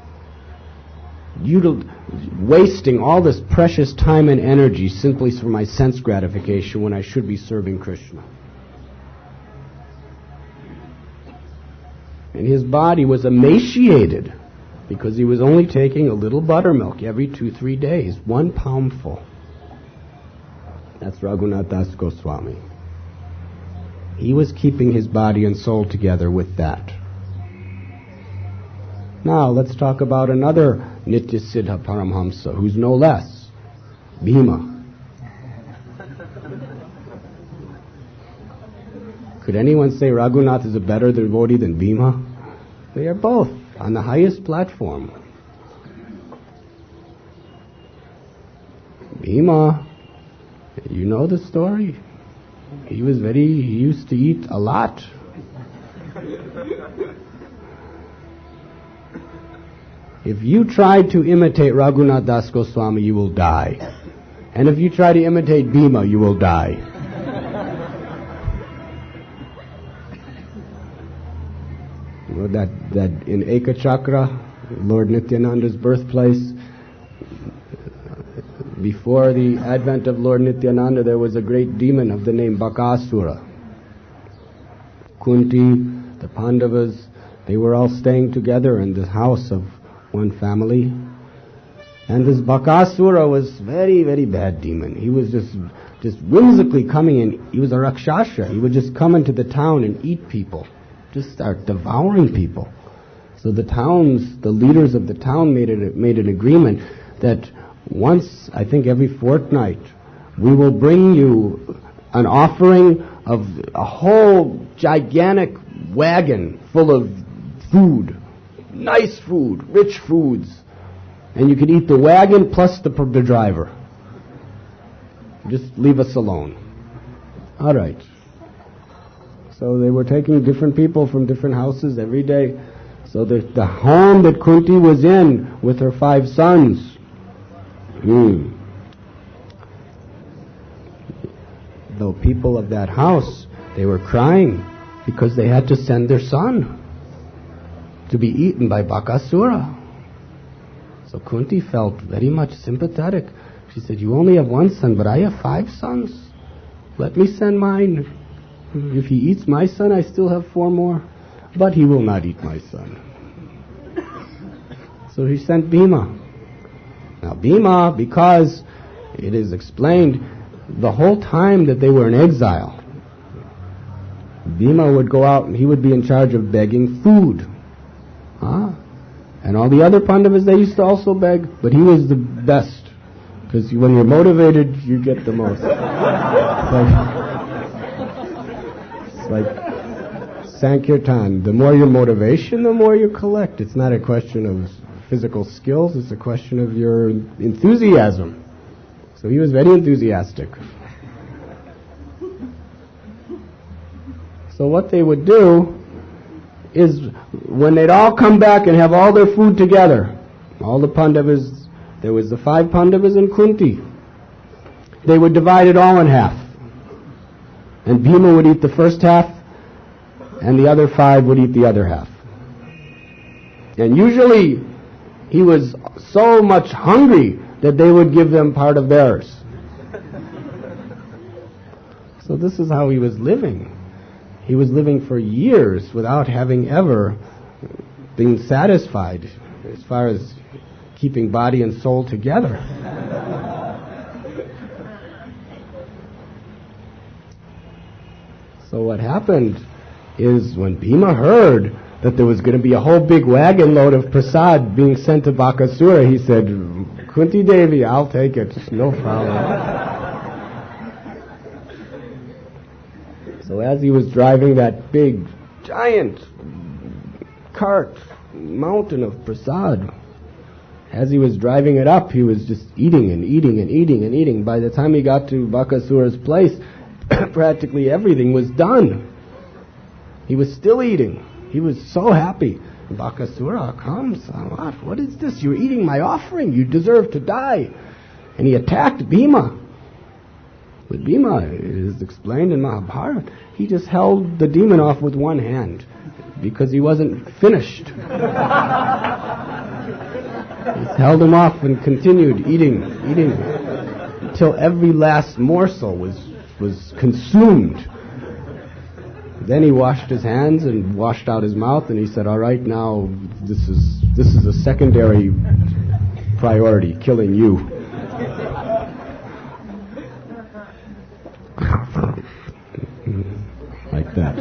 Wasting all this precious time and energy simply for my sense gratification when I should be serving Krishna. And his body was emaciated because he was only taking a little buttermilk every 2-3 days, 1 poundful. That's Radhanath Das Goswami. He was keeping his body and soul together with that. Now, let's talk about another Nitya Siddha Paramhamsa, who's no less, Bhima. Could anyone say Raghunath is a better devotee than Bhima? They are both on the highest platform. Bhima, you know the story. He used to eat a lot. If you try to imitate Raghunath Das Goswami, you will die. And if you try to imitate Bhima, you will die. You know that in Ekachakra, Lord Nityananda's birthplace, before the advent of Lord Nityananda, there was a great demon of the name Bakasura. Kunti, the Pandavas, they were all staying together in the house of one family. And this Bakasura was very, very bad demon. He was just whimsically coming in. He was a Rakshasa. He would just come into the town and eat people. Just start devouring people. So the leaders of the town made an agreement that once, I think every fortnight, we will bring you an offering of a whole gigantic wagon full of food, nice food, rich foods, and you can eat the wagon plus the driver. Just leave us alone. All right. So they were taking different people from different houses every day. So the home that Kunti was in with her 5 sons, the people of that house, they were crying because they had to send their son to be eaten by Bakasura. So Kunti felt very much sympathetic. She said, you only have 1 son, but I have 5 sons. Let me send mine. If he eats my son, I still have 4 more. But he will not eat my son. So he sent Bhima. Now Bhima, because it is explained, the whole time that they were in exile, Bhima would go out and he would be in charge of begging food. And all the other Pandavas, they used to also beg, but he was the best. Because when you're motivated, you get the most. It's like Sankirtan. The more your motivation, the more you collect. It's not a question of physical skills, it's a question of your enthusiasm. So he was very enthusiastic. So what they would do is, when they'd all come back and have all their food together, all the Pandavas, there was the 5 Pandavas and Kunti, they would divide it all in half. And Bhima would eat the first half, and the other 5 would eat the other half. And usually, he was so much hungry that they would give them part of theirs. So this is how he was living. He was living for years without having ever been satisfied as far as keeping body and soul together. So what happened is, when Bhima heard that there was going to be a whole big wagon load of prasad being sent to Bakasura, he said, Kunti Devi, I'll take it, no problem. So as he was driving that big, giant cart, mountain of prasad, as he was driving it up, he was just eating and eating and eating and eating. By the time he got to Bakasura's place, practically everything was done. He was still eating. He was so happy. Bakasura comes, what is this? You're eating my offering. You deserve to die. And he attacked Bhima. But Bhima, it is explained in Mahabharata, he just held the demon off with one hand because he wasn't finished. He held him off and continued eating, until every last morsel was consumed. Then he washed his hands and washed out his mouth, and he said, all right, now this is a secondary priority, killing you. Like that.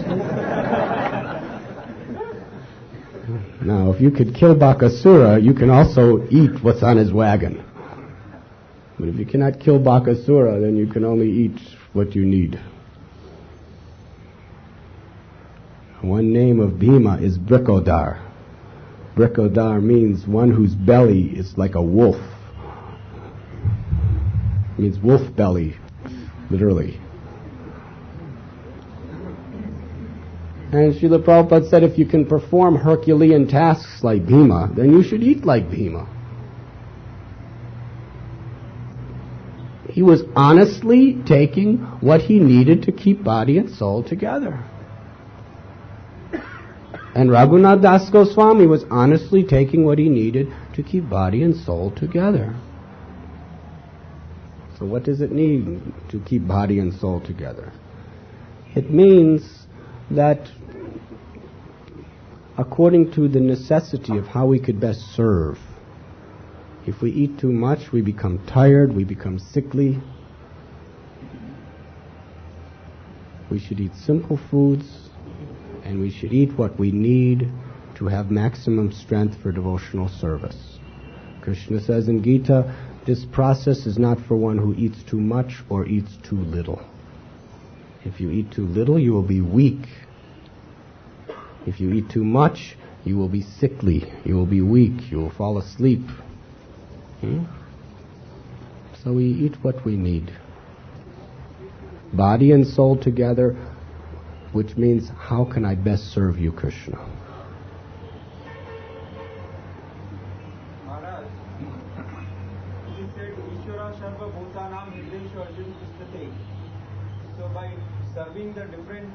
Now, if you could kill Bakasura, you can also eat what's on his wagon. But if you cannot kill Bakasura, then you can only eat what you need. One name of Bhima is Brikodar. Brikodar means one whose belly is like a wolf. It means wolf belly, literally. And Srila Prabhupada said if you can perform Herculean tasks like Bhima, then you should eat like Bhima. He was honestly taking what he needed to keep body and soul together. And Raghunath Das Goswami was honestly taking what he needed to keep body and soul together. So what does it mean to keep body and soul together? It means that according to the necessity of how we could best serve, if we eat too much, we become tired, we become sickly. We should eat simple foods, and we should eat what we need to have maximum strength for devotional service. Krishna says in Gita, this process is not for one who eats too much or eats too little. If you eat too little, you will be weak. If you eat too much, you will be sickly, you will be weak, you will fall asleep. So we eat what we need. Body and soul together, which means how can I best serve you, Krishna? Maharaj, you said Ishvara Sarva Bhutanam Hrideshu Arjun Tistate. So by serving the different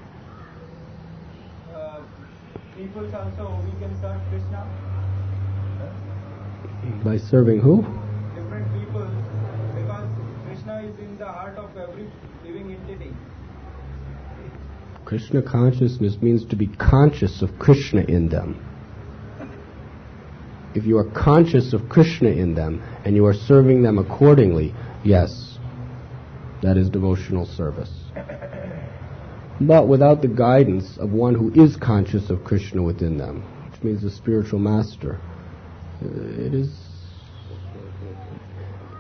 peoples also we can serve Krishna? By serving who? Different people, because Krishna is in the heart of every living entity. Krishna consciousness means to be conscious of Krishna in them. If you are conscious of Krishna in them and you are serving them accordingly, yes, that is devotional service. But without the guidance of one who is conscious of Krishna within them, which means the spiritual master,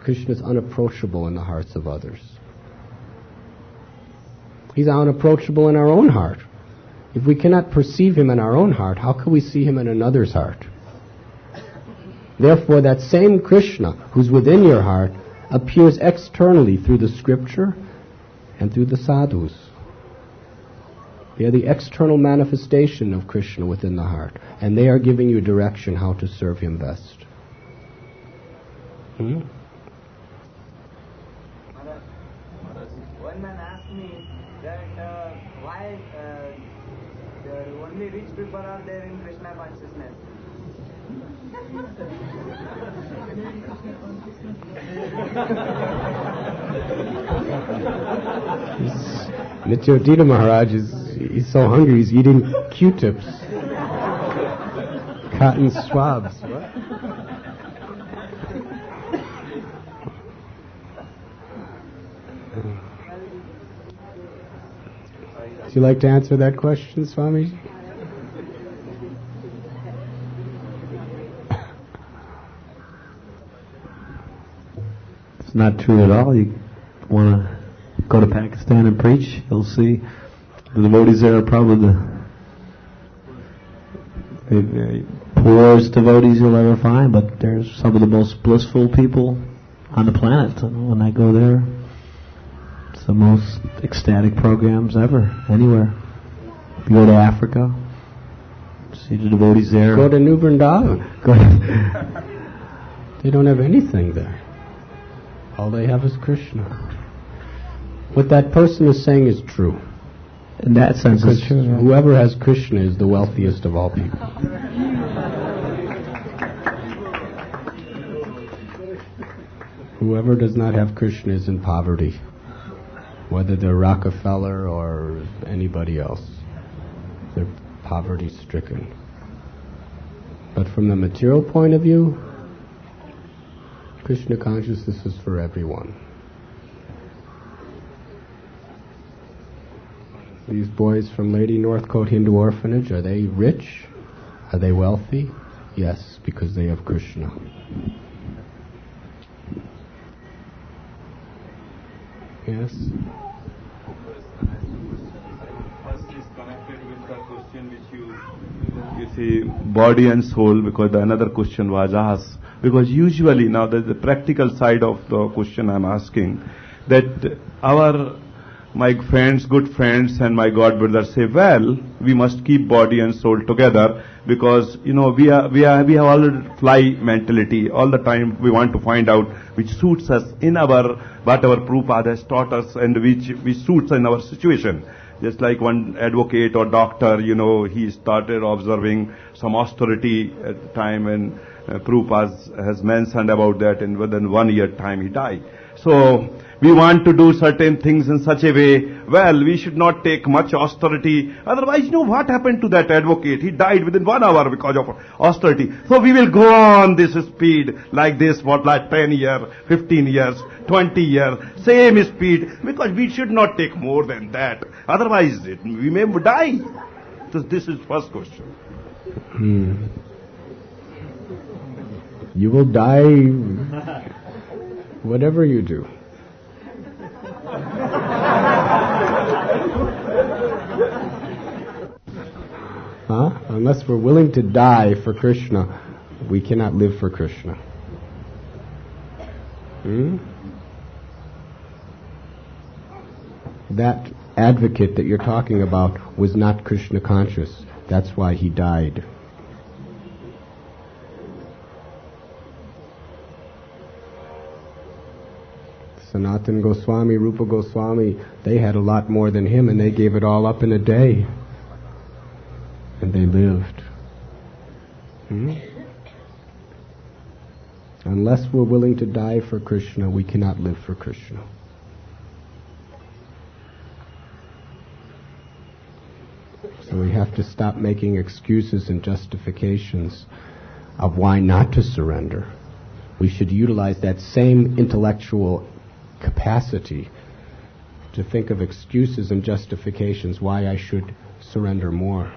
Krishna is unapproachable in the hearts of others. He's unapproachable in our own heart. If we cannot perceive him in our own heart, how can we see him in another's heart? Therefore, that same Krishna who's within your heart appears externally through the scripture and through the sadhus. They are the external manifestation of Krishna within the heart, and they are giving you direction how to serve him best. One man asked me that why the only rich people are there in Krishna consciousness. Nityodita Maharaj he's so hungry he's eating Q-tips. Cotton swabs. What? Would you like to answer that question, Swami? It's not true at all. You want to go to Pakistan and preach, you'll see the devotees there are probably the poorest devotees you'll ever find, but they're some of the most blissful people on the planet. When I go there, it's the most ecstatic programs ever, anywhere. If you go to Africa, see the devotees there. Go to New Vrindavan. They don't have anything there. All they have is Krishna. What that person is saying is true. In that sense, it's true. Right? Whoever has Krishna is the wealthiest of all people. Whoever does not have Krishna is in poverty, whether they're Rockefeller or anybody else. They're poverty-stricken. But from the material point of view, Krishna consciousness is for everyone. These boys from Lady Northcote Hindu Orphanage, are they rich? Are they wealthy? Yes, because they have Krishna. Yes? First is connected with the question which you see, body and soul, because the another question was asked. Because usually now there's the practical side of the question I'm asking, that my friends, good friends, and my God brothers say, well, we must keep body and soul together because we have all the fly mentality. All the time we want to find out which suits us in what our Prabhupada has taught us and which suits in our situation. Just like one advocate or doctor, he started observing some austerity at the time, and Prabhupada has mentioned about that, and within 1 year time he died. So we want to do certain things in such a way, well, we should not take much austerity. Otherwise, what happened to that advocate? He died within 1 hour because of austerity. So we will go on this speed like this for like 10 years, 15 years, 20 years, same speed, because we should not take more than that. Otherwise, we may die. So this is first question. You will die whatever you do. Unless we're willing to die for Krishna, we cannot live for Krishna. That advocate that you're talking about was not Krishna conscious. That's why he died. Sanatana Goswami, Rupa Goswami, they had a lot more than him, and they gave it all up in a day. And they lived. Unless we're willing to die for Krishna, we cannot live for Krishna. So we have to stop making excuses and justifications of why not to surrender. We should utilize that same intellectual capacity to think of excuses and justifications why I should surrender more.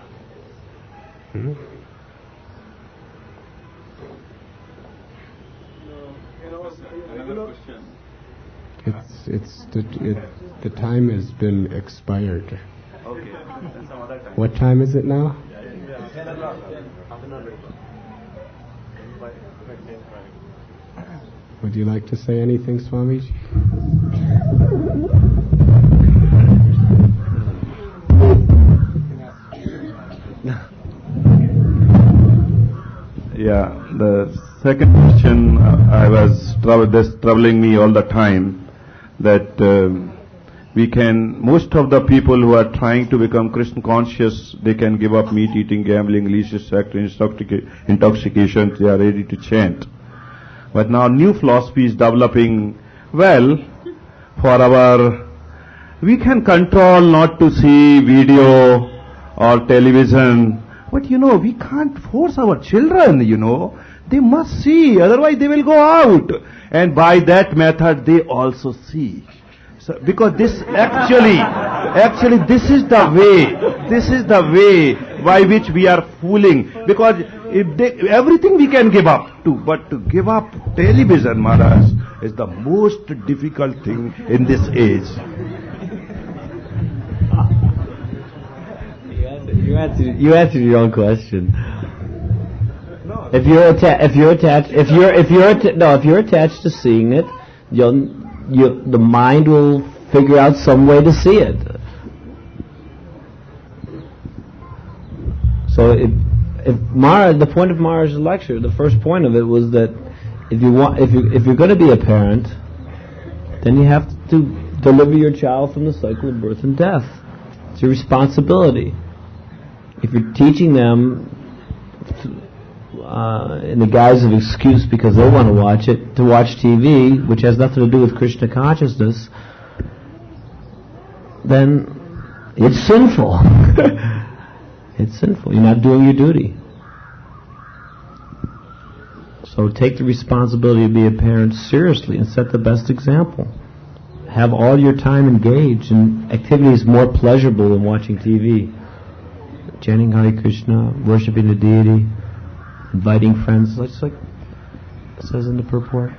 Another question. The time has been expired. Okay. Then some other time. What time is it now? 10 o'clock. Would you like to say anything, Swamiji? Yeah, the second question that's troubling me all the time, that most of the people who are trying to become Krishna conscious, they can give up meat eating, gambling, leisure, sex, intoxication, they are ready to chant. But now new philosophy is developing, we can control not to see video or television, but we can't force our children, they must see, otherwise they will go out. And by that method they also see. So, because this actually this is the way by which we are fooling. Because everything we can give up to, but to give up television, Maharaj, is the most difficult thing in this age. You answered your own question. If you're attached to seeing it, the mind will figure out some way to see it. So the point of Maharaj's lecture, the first point of it was that if you're going to be a parent, then you have to deliver your child from the cycle of birth and death. It's your responsibility. If you're teaching them in the guise of excuse because they want to watch TV, which has nothing to do with Krishna consciousness, then it's sinful. It's sinful. You're not doing your duty. So take the responsibility to be a parent seriously and set the best example. have all your time engaged in activities more pleasurable than watching TV. Chanting Hare Krishna, worshipping the deity, inviting friends, like it says in the purport.